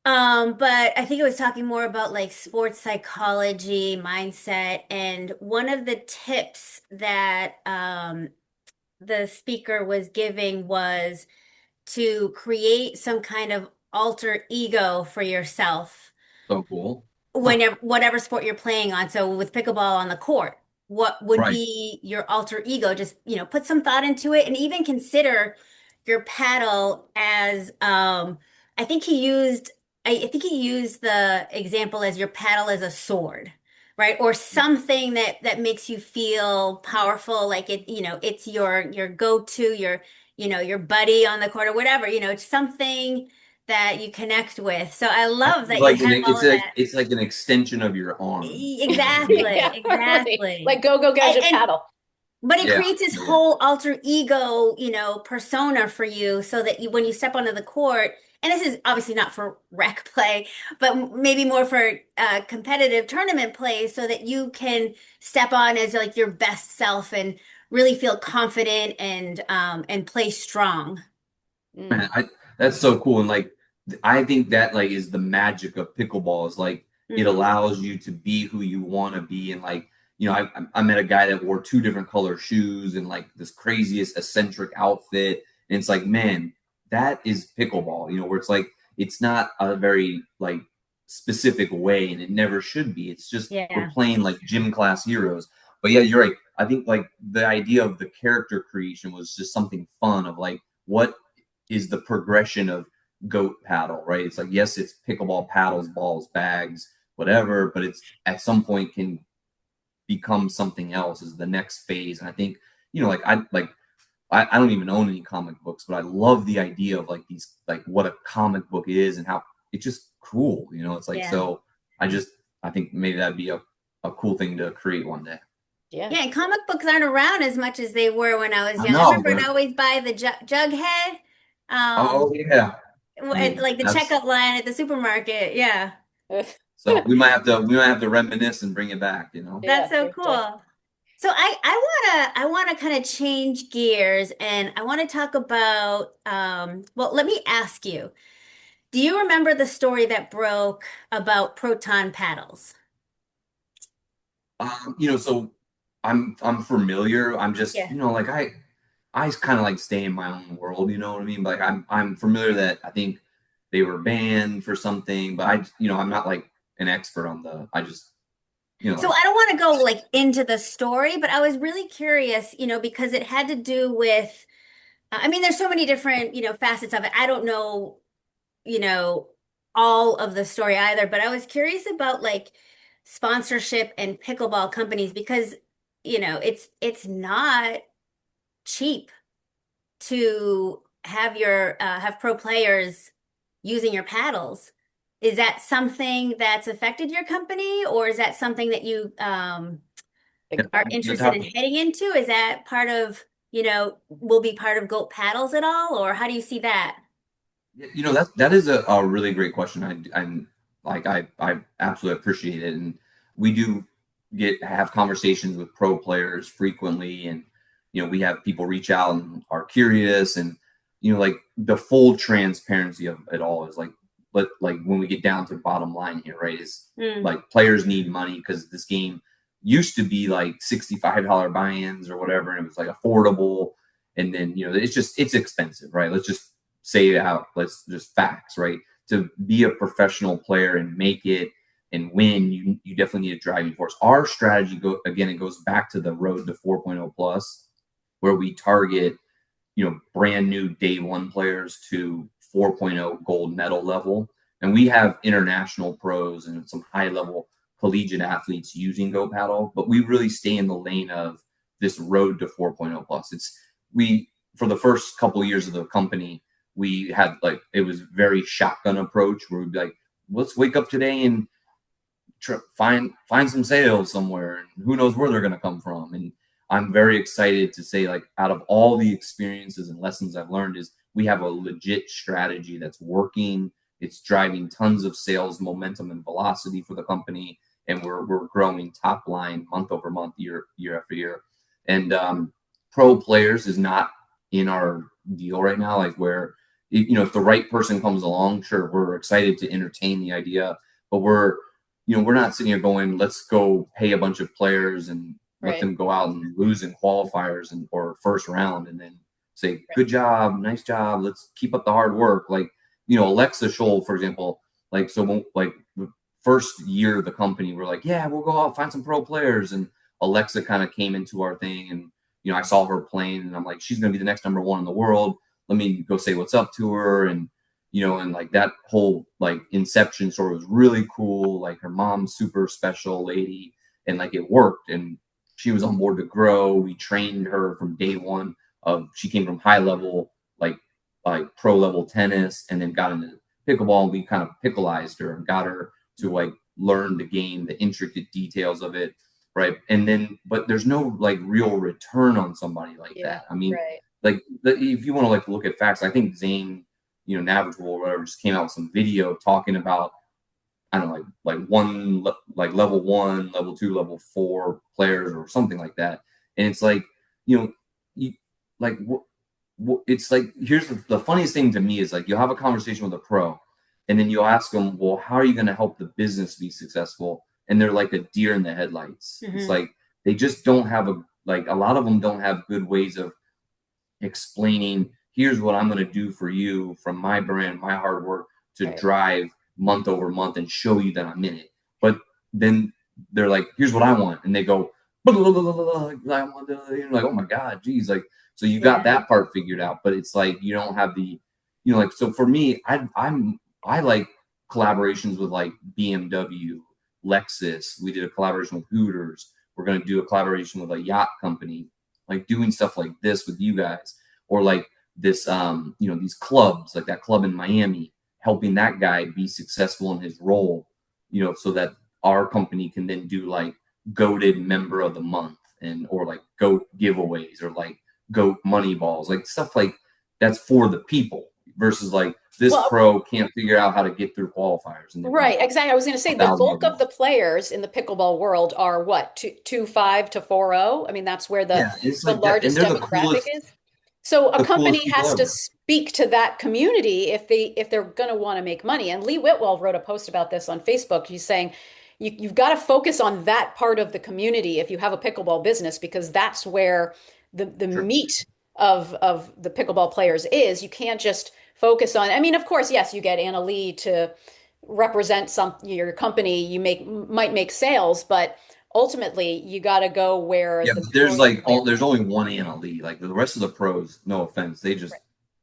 But I think it was talking more about like sports psychology, mindset, and one of the tips that the speaker was giving was to create some kind of alter ego for yourself So cool. Huh. whenever whatever sport you're playing on. So with pickleball on the court, what would Right. be your alter ego? Just, put some thought into it and even consider your paddle as I think he used I think he used the example as your paddle as a sword, right? Or something that makes you feel powerful, like it's your go-to, your buddy on the court or whatever, it's something that you connect with. So I love that you Like have all of that. it's like an extension of your arm. Exactly, Yeah, right. exactly. Like go And, gadget and paddle. but it Yeah. creates this Yeah. whole alter ego, persona for you so that when you step onto the court, and this is obviously not for rec play, but maybe more for competitive tournament play so that you can step on as like your best self and really feel confident and play strong. Mm. Man, that's so cool. And like I think that like is the magic of pickleball is like it Hmm. allows you to be who you want to be. And like, I met a guy that wore two different color shoes and like this craziest eccentric outfit. And it's like, man, that is pickleball, where it's like it's not a very like specific way and it never should be. It's just we're Yeah. playing like gym class heroes. But yeah, you're right. I think like the idea of the character creation was just something fun of like what is the progression of goat paddle, right? It's like, yes, it's pickleball paddles, balls, bags, whatever, but it's at some point can become something else is the next phase. And I think, I don't even own any comic books, but I love the idea of like these, like what a comic book is and how it's just cool. It's like, Yeah. so I think maybe that'd be a cool thing to create one day. Yeah. Yeah, and comic books aren't around as much as they were when I was I young. I know, remember I'd but always buy the Jughead, oh um, yeah. I at mean, like the that's checkout line at the supermarket. Yeah, so we might have to reminisce and bring it back. that's Yeah, so we have to. cool. So I wanna kind of change gears and I want to talk about well, let me ask you, do you remember the story that broke about proton paddles? So I'm familiar. I'm just, Yeah. like I kind of like stay in my own world, you know what I mean? But like I'm familiar that I think they were banned for something, but I'm not like an expert on I just, So like I don't want to go like into the story, but I was really curious, because it had to do with I mean, there's so many different, facets of it. I don't know, you know, all of the story either, but I was curious about like sponsorship and pickleball companies because, it's not cheap to have pro players using your paddles. Is that something that's affected your company, or is that something that you Think are about. interested in heading into? Is that part of, will be part of Goat Paddles at all, or how do you see that? that is a really great question. I'm like I absolutely appreciate it, and we do have conversations with pro players frequently, and we have people reach out and are curious, and like the full transparency of it all is like, but like when we get down to the bottom line here, right, is Mm, like players need money because this game used to be like $65 buy-ins or whatever, and it was like affordable. And then, it's expensive, right? Let's just say it out. Let's just facts, right? To be a professional player and make it and win, you definitely need a driving force. Our strategy it goes back to the road to 4.0 plus, where we target brand new day one players to 4.0 gold medal level. And we have international pros and some high level collegiate athletes using Go Paddle, but we really stay in the lane of this road to 4.0 plus. For the first couple of years of the company, we had like, it was very shotgun approach where we'd be like, let's wake up today and find some sales somewhere, and who knows where they're going to come from. And I'm very excited to say, like, out of all the experiences and lessons I've learned, is we have a legit strategy that's working. It's driving tons of sales momentum and velocity for the company, and we're growing top line month over month, year after year. And pro players is not in our deal right now. Like, where if the right person comes along, sure, we're excited to entertain the idea, but we're not sitting here going, let's go pay a bunch of players and let Right. them go out and lose in qualifiers or first round, and then say, Right. good job, nice job, let's keep up the hard work. Like, Alexa Scholl, for example, like, so like the first year of the company, we're like, yeah, we'll go out, find some pro players. And Alexa kind of came into our thing, and, I saw her playing, and I'm like, she's going to be the next number one in the world. Let me go say what's up to her. And like that whole like inception story was really cool. Like, her mom's super special lady, and like it worked, and she was on board to grow. We trained her from day one. She came from high level, like pro level tennis, and then got into pickleball. And we kind of pickleized her and got her to like learn the game, the intricate details of it, right? And then, but there's no like real return on somebody like Yeah. that. I mean, Right. like, if you want to like look at facts, I think Zane, Navigable or whatever, just came out with some video talking about, I don't know, like level one, level two, level four players or something like that. And it's like, you know, you, like it's like, here's the funniest thing to me is like, you'll have a conversation with a pro, and then you'll ask them, well, how are you going to help the business be successful? And they're like a deer in the headlights. It's Hmm. like they just don't have a lot of them don't have good ways of explaining, here's what I'm going to do for you from my brand, my hard work, to Right. drive month over month and show you that I'm in it. But then they're like, here's what I want. And they go, blah, blah, blah, blah, blah, I want you're like, oh my God, geez. Like, so you got yeah. that part figured out, but it's like, you don't have like, so for me, I like collaborations with like BMW, Lexus. We did a collaboration with Hooters. We're going to do a collaboration with a yacht company, like doing stuff like this with you guys, or like this, these clubs, like that club in Miami, helping that guy be successful in his role, so that our company can then do like goated member of the month, and or like goat giveaways, or like goat money balls, like stuff like that's for the people, versus like this Well, pro can't figure out how to get through qualifiers and they want right, exactly. I was going to a say the thousand bulk dollars a of the month. players in the pickleball world are what, 2.5 to 4.0. I mean, that's where the Yeah, it's the like that, and largest they're the demographic coolest, is. So a the coolest company people has to ever. speak to that community if they're going to want to make money. And Lee Whitwell wrote a post about this on Facebook. He's saying you've got to focus on that part of the community if you have a pickleball business, because that's where the Sure. meat of the pickleball players is. You can't just focus on. I mean, of course, yes, you get Anna Lee to represent your company. You might make sales, but ultimately you got to go where Yeah, the but there's majority of like players there's only one Anna Lee. Like the rest of the pros, no offense, are.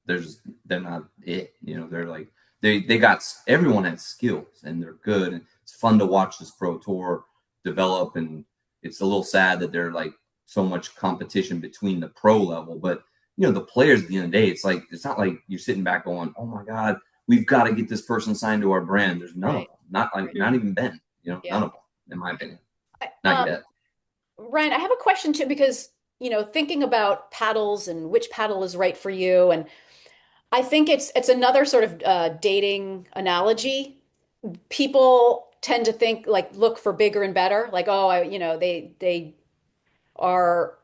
they're not it. They're like they got everyone has skills and they're good. And it's fun to watch this pro tour develop. And it's a little sad that there's like so much competition between the pro level. But the players at the end of the day, it's not like you're sitting back going, oh my God, we've got to get this person signed to our brand. There's none of Right. them. Not like Mhm. not even Ben. Yeah. None of them, in my opinion. Not Um, yet. Ryan, I have a question too, because, thinking about paddles and which paddle is right for you, and I think it's another sort of dating analogy. People tend to think like look for bigger and better, like, oh, they are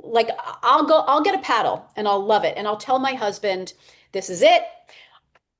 like I'll get a paddle and I'll love it. And I'll tell my husband, this is it.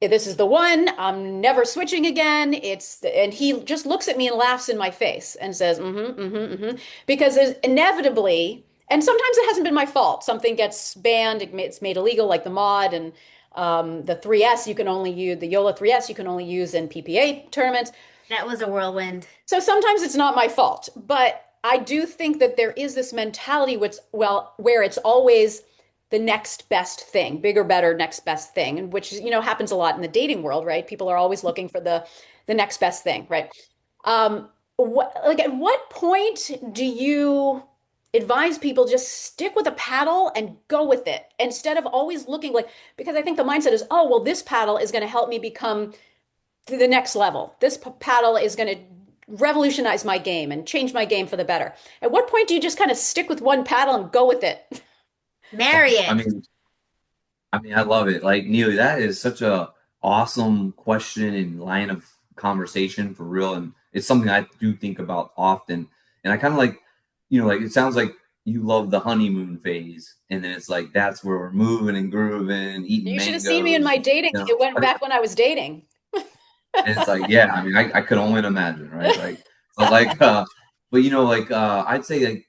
This is the one. I'm never switching again. And he just looks at me and laughs in my face and says, mm-hmm, mm-hmm, mm-hmm. Because there's inevitably, and sometimes it hasn't been my fault. Something gets banned, it's made illegal, like the mod and the 3S you can only use, the Yola 3S you can only use in PPA tournaments. That was a whirlwind. So sometimes it's not my fault, but I do think that there is this mentality where it's always the next best thing, bigger, better, next best thing, and which happens a lot in the dating world, right? People are always looking for the next best thing, right? At what point do you advise people just stick with a paddle and go with it instead of always looking like, because I think the mindset is, oh, well, this paddle is going to help me become to the next level. This paddle is going to revolutionize my game and change my game for the better. At what point do you just kind of stick with one paddle and go with it? Marry I it. mean, I love it. Like Neely, that is such a awesome question and line of conversation for real, and it's something I do think about often. And I kind of like, like it sounds like you love the honeymoon phase, and then it's like that's where we're moving and grooving, eating You should have seen me in mangoes. my dating. You know, It went back when I was dating. and it's like, yeah, I mean, I could only imagine, right? Like, but like, but like, I'd say like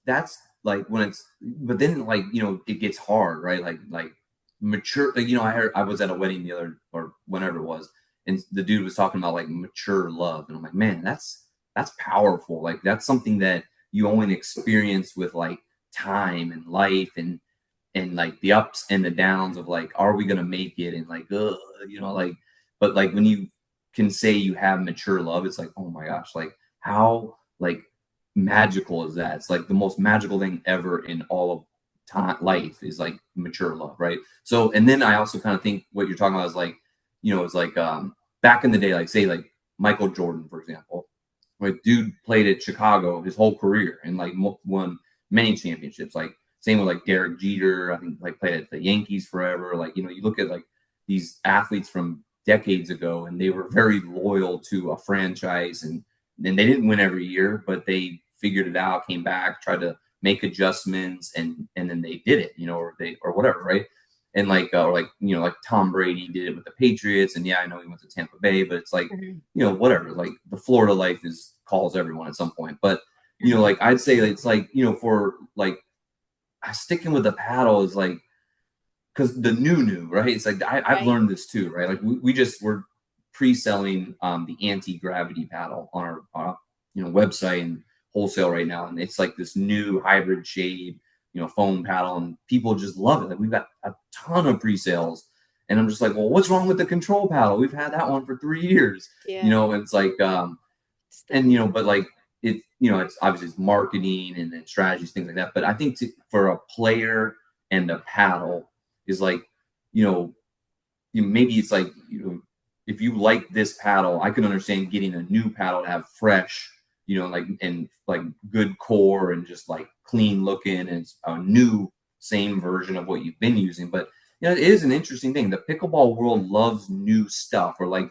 that's like when it's, but then like, it gets hard, right? Like mature, like, I was at a wedding the other, or whenever it was, and the dude was talking about like mature love. And I'm like, man, that's powerful. Like, that's something that you only experience with like time and life and like the ups and the downs of like, are we gonna make it? And like, like, but like when you can say you have mature love, it's like, oh my gosh, like how like magical is that? It's like the most magical thing ever in all of time life is like mature love, right? So, and then I also kind of think what you're talking about is like, it's like back in the day, like say like Michael Jordan, for example, like dude played at Chicago his whole career and like won many championships. Like same with like Derek Jeter, I think like played at the Yankees forever. Like, you look at like these athletes from decades ago and they were very loyal to a franchise and then they didn't win every year, but they figured it out, came back, tried to make adjustments and then they did it, or whatever, right? And like or like like Tom Brady did it with the Patriots, and yeah, I know he went to Tampa Bay, but it's like Mhm. whatever. Like the Florida life is calls everyone at some point, but Mhm. like I'd say it's like for like sticking with the paddle is like because the new right. It's like I've Right. learned this too, right? Like we just were pre-selling the anti-gravity paddle on our website and wholesale right now, and it's like this new hybrid shade foam paddle, and people just love it. Like we've got a ton of pre-sales, and I'm just like, well, what's wrong with the control paddle? We've had that one for 3 years, Yeah. and it's like It's the, and but like it it's obviously it's marketing and then strategies, things like that, but I think for a player and a paddle is like you know maybe it's like if you like this paddle, I can understand getting a new paddle to have fresh like and like good core and just like clean looking and it's a new same version of what you've been using. But it is an interesting thing. The pickleball world loves new stuff, or like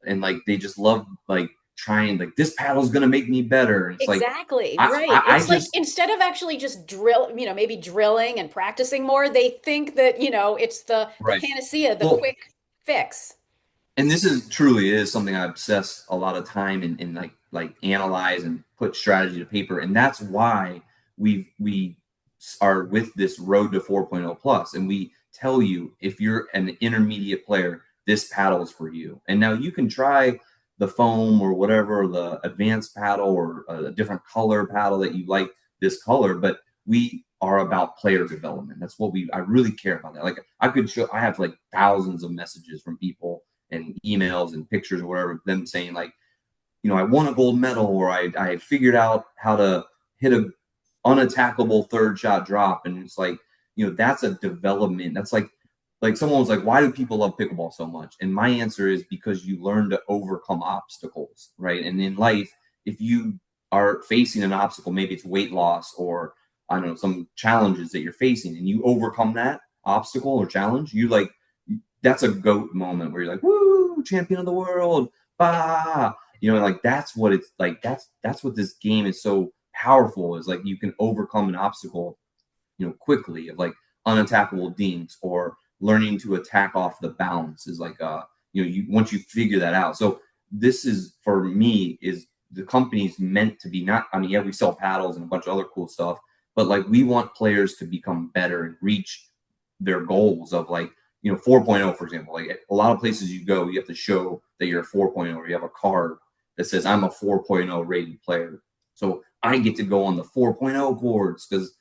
and like they just love like trying like this paddle's gonna make me better. And it's like exactly I right. I, I It's like just instead of actually just maybe drilling and practicing more, they think that, it's the right. panacea, the Well, quick fix. and this is truly is something I obsess a lot of time and like analyze and put strategy to paper, and that's why we are with this road to 4.0 plus, and we tell you if you're an intermediate player, this paddle is for you. And now you can try the foam or whatever, or the advanced paddle or a different color paddle that you like this color, but we are about player development. That's what I really care about that. Like I have like thousands of messages from people and emails and pictures or whatever, them saying like, I won a gold medal, or I figured out how to hit a unattackable third shot drop. And it's like, that's a development. That's like someone was like, why do people love pickleball so much? And my answer is because you learn to overcome obstacles, right? And in life, if you are facing an obstacle, maybe it's weight loss or I don't know, some challenges that you're facing, and you overcome that obstacle or challenge, you like that's a goat moment where you're like, woo, champion of the world, bah, and like that's what it's like. That's what this game is so powerful is like you can overcome an obstacle quickly, of like unattackable dinks, or learning to attack off the bounce is like once you figure that out. So this is, for me, is the company's meant to be, not, I mean, yeah, we sell paddles and a bunch of other cool stuff, but like we want players to become better and reach their goals of like 4.0, for example. Like a lot of places you go, you have to show that you're a 4.0, or you have a card that says I'm a 4.0 rated player. So I get to go on the 4.0 boards because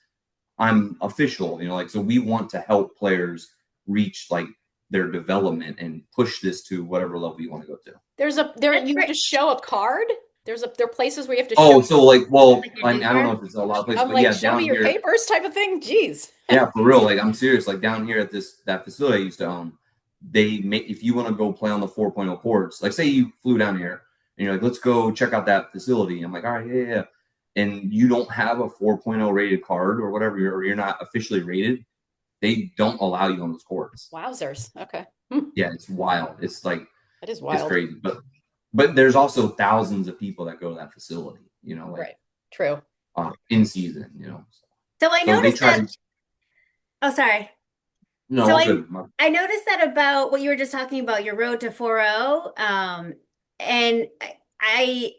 I'm official, like, so we want to help players reach like their development and push this to whatever level you want to go to. That's You have great. to show a card. There are places where you have to show. Oh, so like, well, Like your I don't know number. if it's a lot of places, I'm but like, yeah, show me down your here, papers type of thing. Jeez. yeah, for real. Like, I'm serious. Like down here at that facility I used to own, they make, if you want to go play on the 4.0 courts, like say you flew down here and you're like, let's go check out that facility. I'm like, all right, yeah, yeah. And you don't have a 4.0 rated card or whatever, or you're not officially rated, they don't allow you on those courts. Wowzers. Okay. Yeah, it's wild. It's like, That is it's wild. crazy. But there's also thousands of people that go to that facility, like Right. True. in season, So I So they noticed try that. to, Oh, sorry. no, So all I good. I noticed that about what you were just talking about, your road to 4.0. And I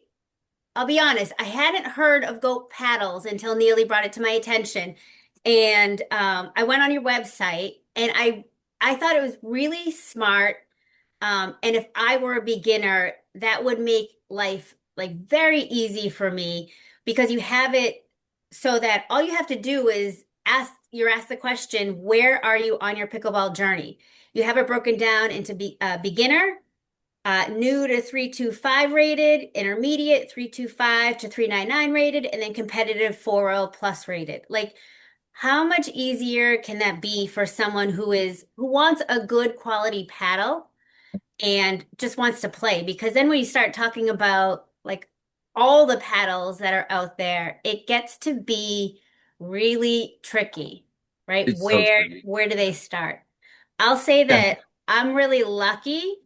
I'll be honest, I hadn't heard of goat paddles until Neely brought it to my attention. And I went on your website and I thought it was really smart. And if I were a beginner, that would make life like very easy for me because you have it so that all you have to do is you're asked the question, where are you on your pickleball journey? You have it broken down into beginner, new to 325 rated, intermediate 325 to 399 rated, and then competitive 4.0 plus rated. Like, how much easier can that be for someone who wants a good quality paddle and just wants to play? Because then when you start talking about like all the paddles that are out there, it gets to be really tricky, right? It's so tricky. Where do they start? I'll say Yeah, that I'm really lucky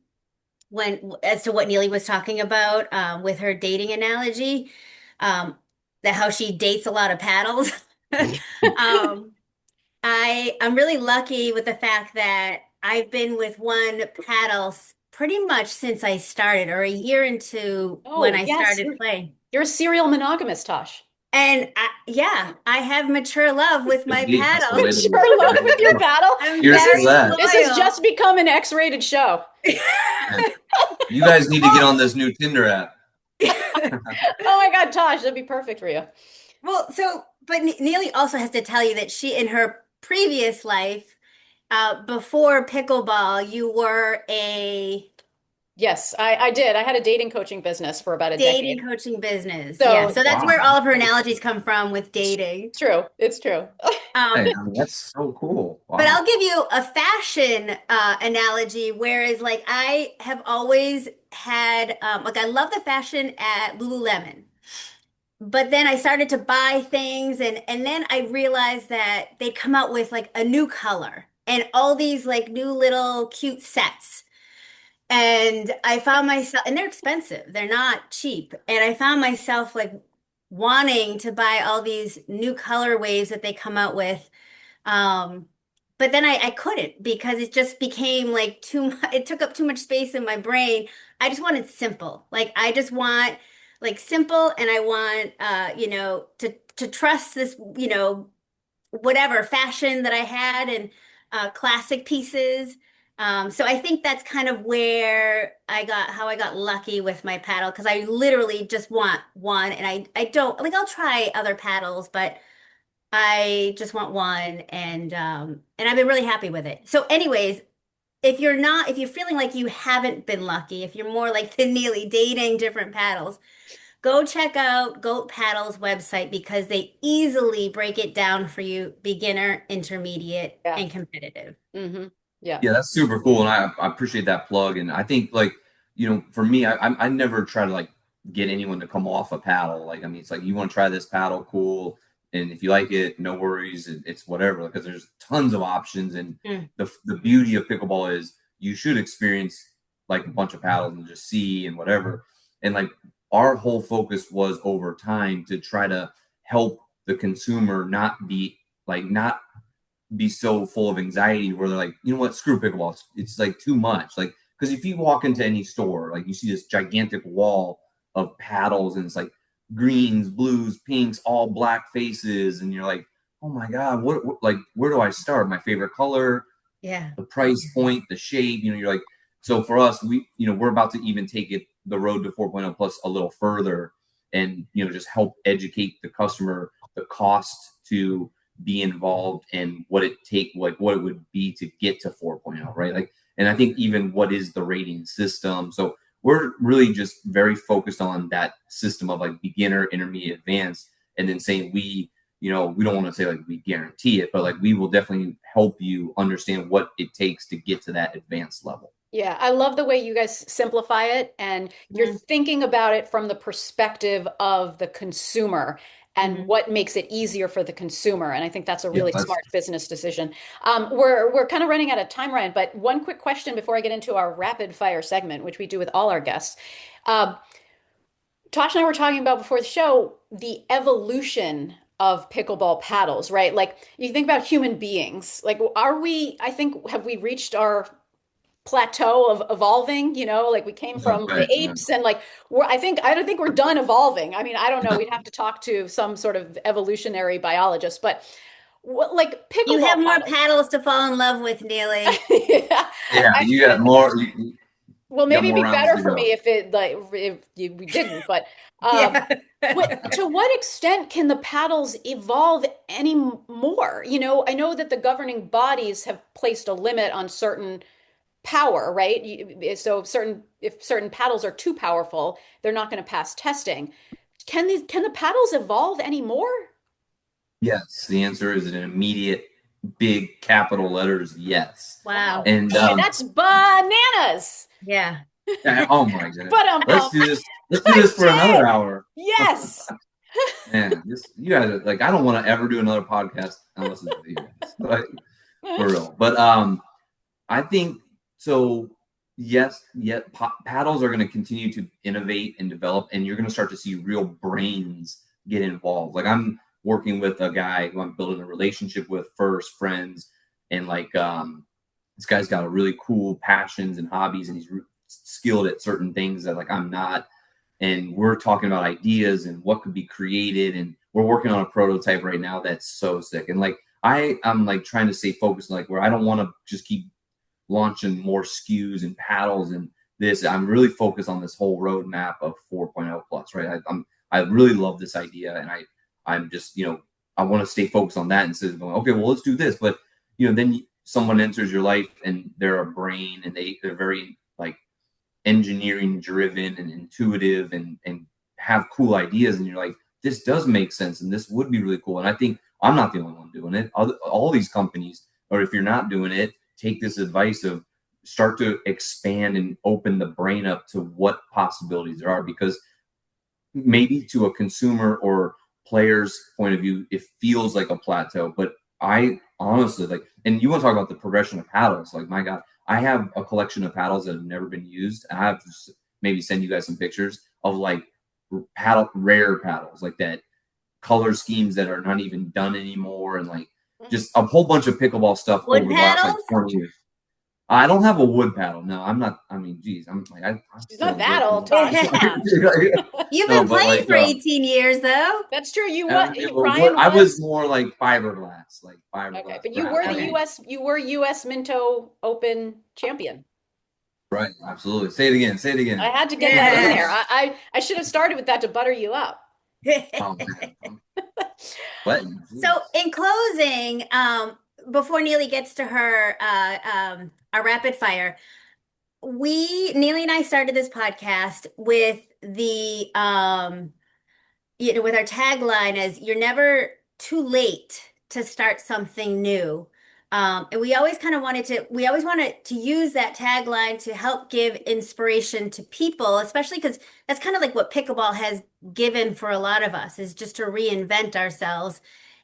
when as to what Neely was talking about with her dating analogy, um, that how she dates a lot of paddles. um, I'm really lucky with the fact that I've been with one paddle pretty much since I started, or a year into when Oh, I yes. started playing. You're a serial monogamous, Tosh. And yeah, I have mature love with my that's the paddle. way to do Sure love with your it. battle. I'm Here's to very that. This has loyal. just become an X-rated show. Yeah. You guys need to get on this new Tinder app. Oh my God, Tosh, that'd be perfect for you. Well, but Neely also has to tell you that she, in her previous life, before pickleball, you were a Yes, I did. I had a dating coaching business for about a dating decade. coaching business. Yeah, So so that's Wow. where all of her analogies come from with dating. it's true. It's true. Um, Hey, I mean, that's so cool. but Wow. I'll give you a fashion analogy, whereas like I have always had like I love the fashion at Lululemon. But then I started to buy things and then I realized that they'd come out with like a new color and all these like new little cute sets. And I found myself, and they're expensive, they're not cheap. And I found myself like wanting to buy all these new colorways that they come out with. Um, but then I couldn't because it just became like too much, it took up too much space in my brain. I just wanted simple. Like I just want like simple and I want to trust this, whatever fashion that I had and classic pieces. So I think that's kind of where how I got lucky with my paddle because I literally just want one and I don't like I'll try other paddles, but I just want one and I've been really happy with it. So anyways, if you're feeling like you haven't been lucky, if you're more like the Neely dating different paddles, go check out Goat Paddle's website because they easily break it down for you, beginner, intermediate, Yeah. and competitive. hmm Yeah. Yeah, that's super cool, and I appreciate that plug. And I think, like, for me, I never try to like get anyone to come off a paddle. Like, I mean, it's like, you want to try this paddle, cool, and if you like it, no worries, it's whatever. Because there's tons of options, and Mm. the beauty of pickleball is you should experience like a bunch of paddles and just see and whatever. And like our whole focus was over time to try to help the consumer not be like not be so full of anxiety where they're like, you know what, screw pickleball. It's like too much. Like, because if you walk into any store, like you see this gigantic wall of paddles and it's like greens, blues, pinks, all black faces. And you're like, oh my God, like, where do I start? My favorite color, Yeah. the price point, the shape, you're like, so for us, we're about to even take it the road to 4.0 plus a little further and, just help educate the customer, the cost to be involved and what what it would be to get to 4.0, right? Like, and I think even what is the rating system. So we're really just very focused on that system of like beginner, intermediate, advanced, and then saying we don't want to say like we guarantee it, but like we will definitely help you understand what it takes to get to that advanced level. Yeah, I love the way you guys simplify it and you're Mm-hmm. thinking about it from the perspective of the consumer and Mm-hmm. what makes it easier for the consumer. And I think that's a Yeah, really that's smart business decision. We're kind of running out of time, Ryan, but one quick question before I get into our rapid fire segment, which we do with all our guests. Um, Tosh and I were talking about before the show the evolution of pickleball paddles, right? Like you think about human beings, like I think, have we reached our plateau of evolving, like we came from the right. apes and like I don't think we're done evolving. I mean, I don't know, we'd have to talk to some sort of evolutionary biologist, but what, like You pickleball have more paddles. paddles to fall in love with, Neely. Yeah, Yeah, I you should. got more. You Well, got maybe it'd more be rounds better to for me go. if it like if we didn't, but Yeah. to what extent can the paddles evolve any more? I know that the governing bodies have placed a limit on certain power, right? So if certain paddles are too powerful, they're not going to pass testing. Can the paddles evolve anymore? Yes, the answer is an immediate, big capital letters yes. Wow. Wow. And Okay, that's bananas. Yeah. oh my goodness, But let's do this. Let's do I this for another did. hour. Yes. Man, you guys like I don't want to ever do another podcast unless it's with you guys, like, for real. But I think so. Yes, yet paddles are going to continue to innovate and develop, and you're going to start to see real brains get involved. Like I'm working with a guy who I'm building a relationship with first, friends, and like this guy's got a really cool passions and hobbies, and he's skilled at certain things that like I'm not. And we're talking about ideas and what could be created, and we're working on a prototype right now that's so sick. And like I'm like trying to stay focused, like where I don't want to just keep launching more SKUs and paddles and this. I'm really focused on this whole roadmap of 4.0 plus, right? I really love this idea, and I'm just I want to stay focused on that instead of going, okay, well let's do this, but then someone enters your life and they're a brain and they're very like engineering driven and intuitive and have cool ideas, and you're like, this does make sense and this would be really cool. And I think I'm not the only one doing it. All these companies, or if you're not doing it, take this advice of start to expand and open the brain up to what possibilities there are, because maybe to a consumer or player's point of view it feels like a plateau, but I honestly like, and you want to talk about the progression of paddles, like my God, I have a collection of paddles that have never been used. I have to maybe send you guys some pictures of like rare paddles like that, color schemes that are not even done anymore, and like just a whole bunch of pickleball stuff Wood over the last like paddles? 20 years. I don't have a wood paddle. No, I'm not. I mean, geez, I'm like I'm She's not still that way old, too Tosh. Come on. You've no, been but playing like for 18 years, though. That's true. wood, Ryan I was was more like fiberglass, okay, but you brass. were the Okay. US Minto Open champion. Right, absolutely. Say it again. Say it I again. had to get that in there. Yeah. I should have started with that to butter you up. Oh man, I'm sweating. So, Jeez. in closing, before Neely gets to her our rapid fire, Neely and I started this podcast with the with our tagline as "You're never too late to start something new." And we always wanted to use that tagline to help give inspiration to people, especially because that's kind of like what pickleball has given for a lot of us is just to reinvent ourselves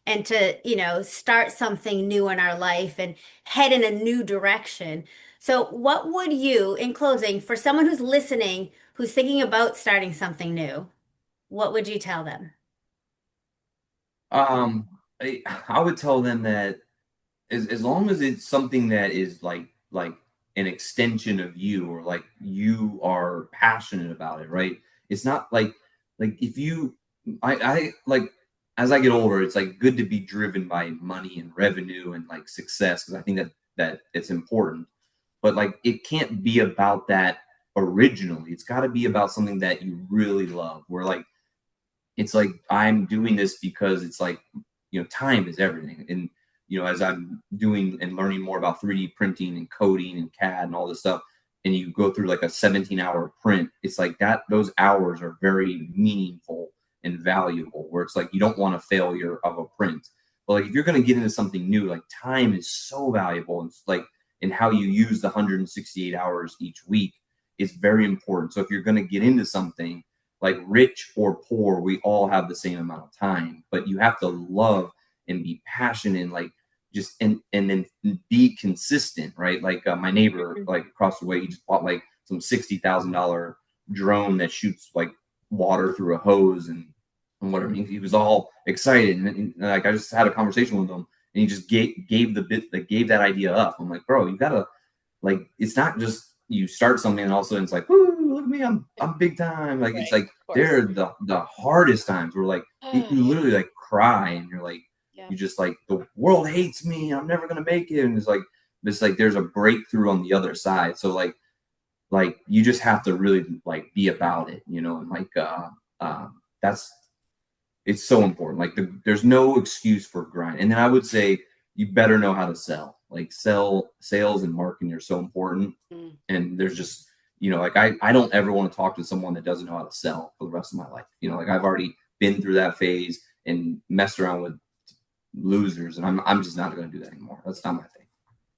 and to, start something new in our life and head in a new direction. So, what would you, in closing, for someone who's listening, who's thinking about starting something new, what would you tell them? I would tell them that as long as it's something that is like an extension of you, or like you are passionate about it, right? It's not like if you I like as I get older, it's like good to be driven by money and revenue and like success, because I think that it's important. But like it can't be about that originally. It's got to be about something that you really love. Where like it's like I'm doing this because it's like, time is everything. And as I'm doing and learning more about 3D printing and coding and CAD and all this stuff, and you go through like a 17-hour print, it's like that those hours are very meaningful and valuable, where it's like you don't want a failure of a print. But like if you're going to get into something new, like time is so valuable, and it's like in how you use the 168 hours each week is very important. So if you're going to get into something, like rich or poor, we all have the same amount of time, but you have to love and be passionate and like just and then be consistent, right? Like my neighbor, like across the way, he just bought like some $60,000 drone that shoots like water through a hose and whatever. He was all excited, and like I just had a conversation with him, and he just gave that idea up. I'm like, bro, you gotta like it's not just you start something and all of a sudden it's like, woo, look at me, I'm big time. Like it's Right, like of course. they're the hardest times where like you Yeah, literally like cry and you're like yeah. you just like the world hates me, I'm never gonna make it. And it's like there's a breakthrough on the other side. So like you just have to really like be about it, and like that's it's so important. Like there's no excuse for grind. And then I would say you better know how to sell. Like sales and marketing are so important. Mm. And there's just like I don't ever want to talk to someone that doesn't know how to sell for the rest of my life. Like I've already been through that phase and messed around with losers, and I'm just not going to do that anymore. That's not my thing.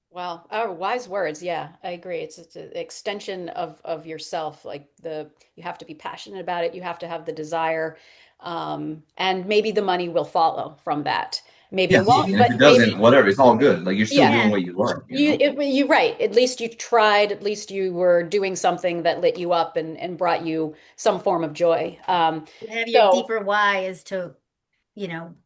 Wow. Oh, wise words. Yeah, I agree. It's an extension of yourself. Like you have to be passionate about it. You have to have the desire, and maybe the money will follow from that. Maybe Yeah, it won't, and if but it maybe doesn't, whatever, it's all good. Like you're still yeah. doing Yeah. what you love, You're right. At least you tried. At least you were doing something that lit you up and brought you some form of joy. You have your So deeper why as to,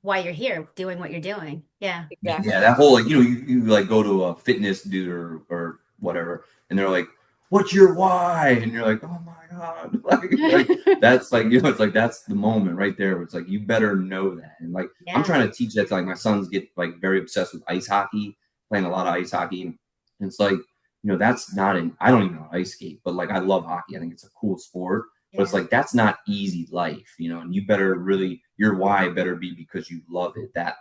why you're here doing what you're doing. Yeah. Yeah, exactly. that whole like you like go to a fitness dude or whatever, and they're like, "What's your why?" And you're like, "Oh my god!" Like that's like it's like that's the moment right there. Where it's like you better know that, and like I'm Yeah. trying to teach that to like my sons get like very obsessed with ice hockey, playing a lot of ice hockey, and it's like that's not an I don't even know how to ice skate, but like I love hockey. I think it's a cool sport, but it's Yeah. like that's not easy life, and you better really your why better be because you love it that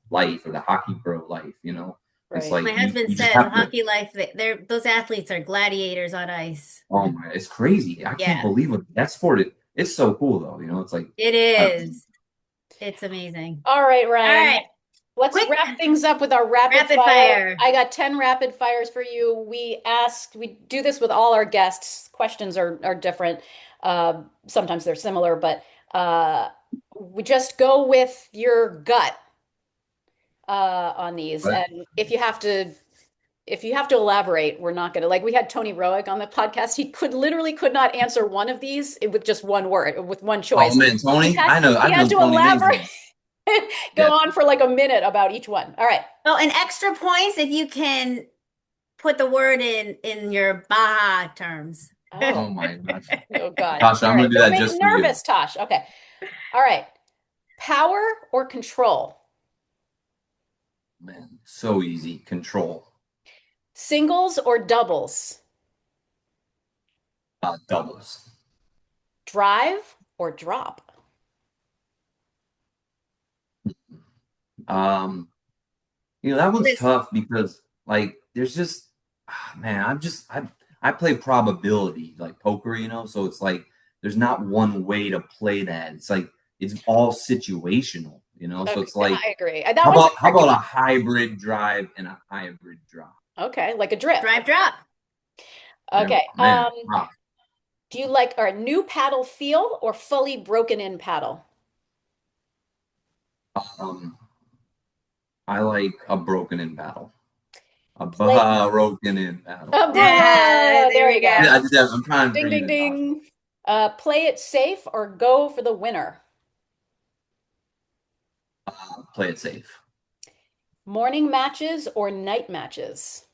life or the hockey pro life, it's Right. like My husband you just says have to. hockey life, they're those athletes are gladiators on ice. Oh my, it's crazy. I can't Yeah, believe it. That sport, it's so cool though. It's like it I, is. It's amazing. All right, All Ryan. right. Let's Quick wrap things up with our rapid rapid fire. fire. I got 10 rapid fires for you. We do this with all our guests. Questions are different. Sometimes they're similar, but we just go with your gut on these. but And if you have to elaborate, we're not gonna like we had Tony Roick on the podcast. He could not answer one of these with just one word, with one oh choice. man, He Tony, had I know he I've had known to Tony many elaborate, times. go Yeah. on for like a minute about each one. All right. Oh, and extra points if you can put the word in your Baja terms. Oh, Oh my gosh, oh God. Tasha, All I'm gonna right. do Don't that make me just for you. nervous, Tosh. Okay. All right. Power or control? Man, so easy. Control. Singles or doubles? Doubles. Drive or drop? Um, that one's This tough because like there's just man, I play probability like poker, so it's like there's not one way to play that. It's like it's all situational, so Okay, it's like I agree. That how one's a about how tricky about a one. hybrid drive and a hybrid drop? Okay, like a drift. drive drop. There, Okay. man. Wow. Do you like our new paddle feel or fully broken in paddle? Um, I like a broken in battle. A Play. broken in battle. Yeah, there There we you go. Yeah, I go. did that. I'm trying for Ding, you, ding, Natasha. ding. Play it safe or go for the winner. Play it safe. Morning matches or night matches?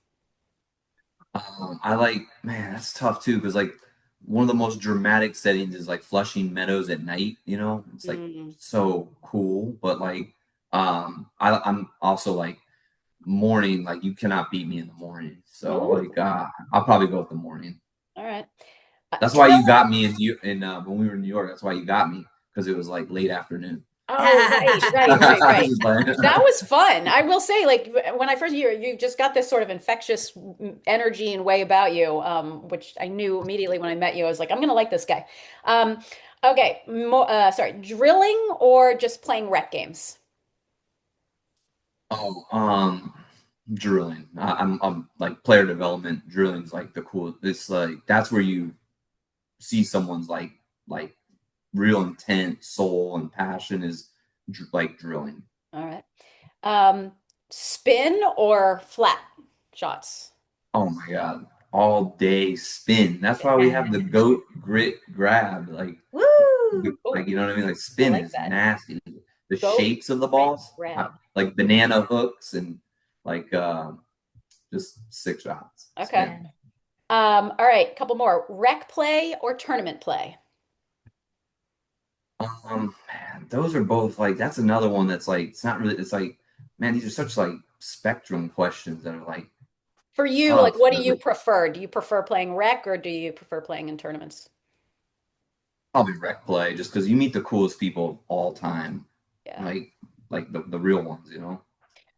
I like, man, that's tough too, because like one of the most dramatic settings is like Flushing Meadows at night, you know? It's like Mm. so cool, but like I'm also like morning, like you cannot beat me in the morning. So Ooh, like I'll probably go with the morning. all right. That's why Drill. you got me in when we were in New York. That's why you got me because it was like late afternoon. Oh, right. Just like, That was fun. I will say, like when I first you just got this sort of infectious energy and way about you, which I knew immediately when I met you. I was like, I'm gonna like this guy. Um, okay, sorry, drilling or just playing rec games? oh, drilling. I'm like player development. Drilling's like the cool. It's like that's where you see someone's like real intent, soul, and passion is like drilling. All right. Um, spin or flat shots? Oh my god, all day spin. That's why we have the goat grit grab. Woo! Like Oh, you know what I mean. Like I spin like is that. nasty. The Goat shapes of the grit balls, grab. like banana hooks and like just six shots Okay. spin. Yeah. All right, couple more. Rec play or tournament play? Man, those are both like that's another one that's like it's not really. It's like man, these are such like spectrum questions that are like For you, like, tough. what do you prefer? Do you prefer playing rec or do you prefer playing in tournaments? Probably rec play just because you meet the coolest people of all time, Yeah. like the real ones, you know.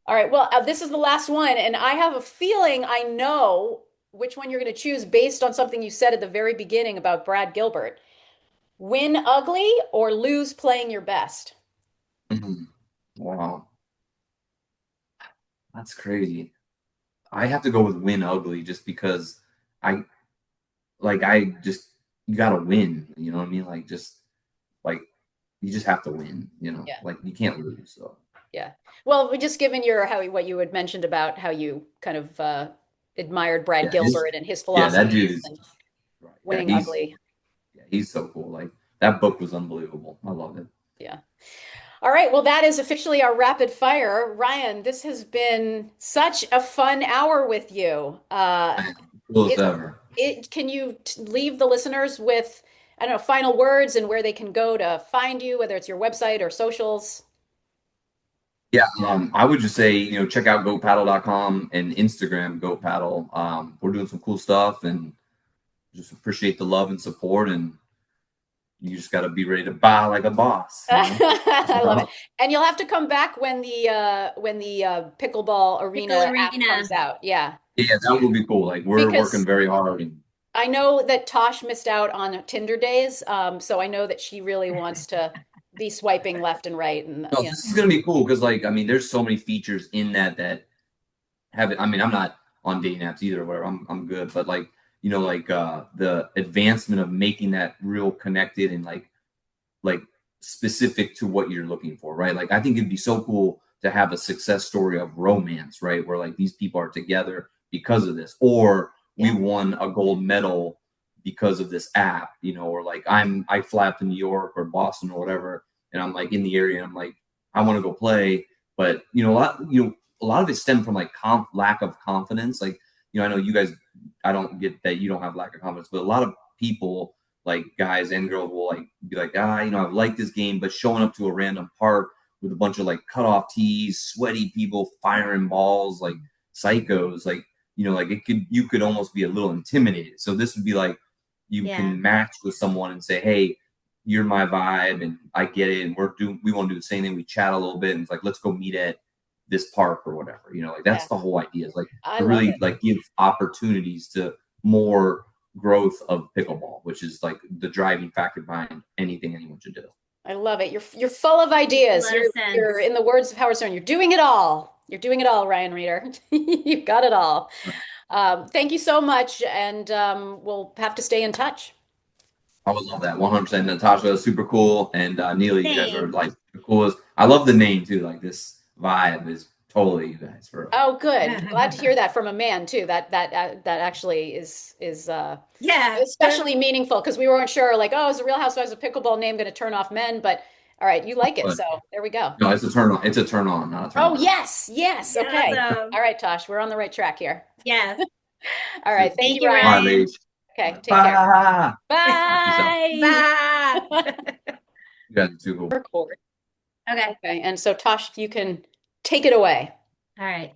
All right. Well, this is the last one, and I have a feeling I know which one you're going to choose based on something you said at the very beginning about Brad Gilbert. Win ugly or lose playing your best? Mhm. Wow, that's crazy. I have to go with win ugly just because I I just you gotta win. You know what I mean? Like you just have to win. You know, Yeah. like you can't lose. So Yeah. Well, we just given your how what you had mentioned about how you kind of admired Brad yeah, his Gilbert and his yeah that dude philosophies is and right. Yeah, winning ugly. he's so cool. Like that book was unbelievable. I love it. Yeah. All right. Well, that is officially our rapid fire. Ryan, this has been such a fun hour with you. Coolest It, ever. can you leave the listeners with, I don't know, final words and where they can go to find you, whether it's your website or socials? Yeah, I would just say, check out goatpaddle.com and Instagram goatpaddle. We're doing some cool stuff and just appreciate the love and support. And you just got to be ready to buy like a boss. I love it. And you'll have to come back when the pickleball Pickle arena app Arena. comes out. Yeah. Yeah, that will be cool. Like we're working Because very hard. And I know that Tosh missed out on Tinder days, so I know that she really wants to be swiping left and right, and no, yeah, this is gonna be cool because I mean, there's so many features in that have it. I mean, I'm not on dating apps either, where I'm good, but the advancement of making that real connected and like specific to what you're looking for, right? Like I think it'd be so cool to have a success story of romance, right? Where like these people are together because of this, or we yeah, won a gold medal because of this app, or like I fly up to New York or Boston or whatever, and I'm like in the area and I'm like, I want to go play, but a lot of it stemmed from like lack of confidence. Like, I know you guys, I don't get that you don't have lack of confidence, but a lot of people like guys and girls will like be like, I like this game, but showing up to a random park with a bunch of like cut off tees, sweaty people firing balls like psychos, like like you could almost be a little intimidated. So this would be like you Yeah. can match with someone and say, hey, you're my vibe and I get it, and we want to do the same thing. We chat a little bit and it's like let's go meet at this park or whatever. Like yeah. that's the whole idea. Is like I to love really it. like give opportunities to more growth of pickleball, which is like the driving factor behind anything anyone should do. I love it. You're full of Makes a ideas. lot of You're sense. in the words of Howard Stern. You're doing it all. You're doing it all, Ryan Reeder. You've got it all. Thank you so much, and we'll have to stay in touch. I would love that 100%. Natasha is super cool, and Neely, you guys are Thanks. like the coolest. I love the name too. Like this vibe is totally you guys for real. Oh, good. Glad to hear that from a man too. That actually is Yeah. especially meaningful because we weren't sure, like, oh, is the Real Housewives of Pickleball name going to turn off men? But All right, you like it, But so there we go. no, it's a turn on. It's a turn on, not a turn Oh, off. yes, yes. Okay. Awesome. All right, Tosh, we're on the right track here. Yes. All right. Super. Thank Thank you, you, All right, Ryan. Ryan. ladies. Okay, take care. Bye. Peace out. Bye. Bye. You guys are too cool. Record. Okay. Okay, and so Tosh, you can take it away. All right.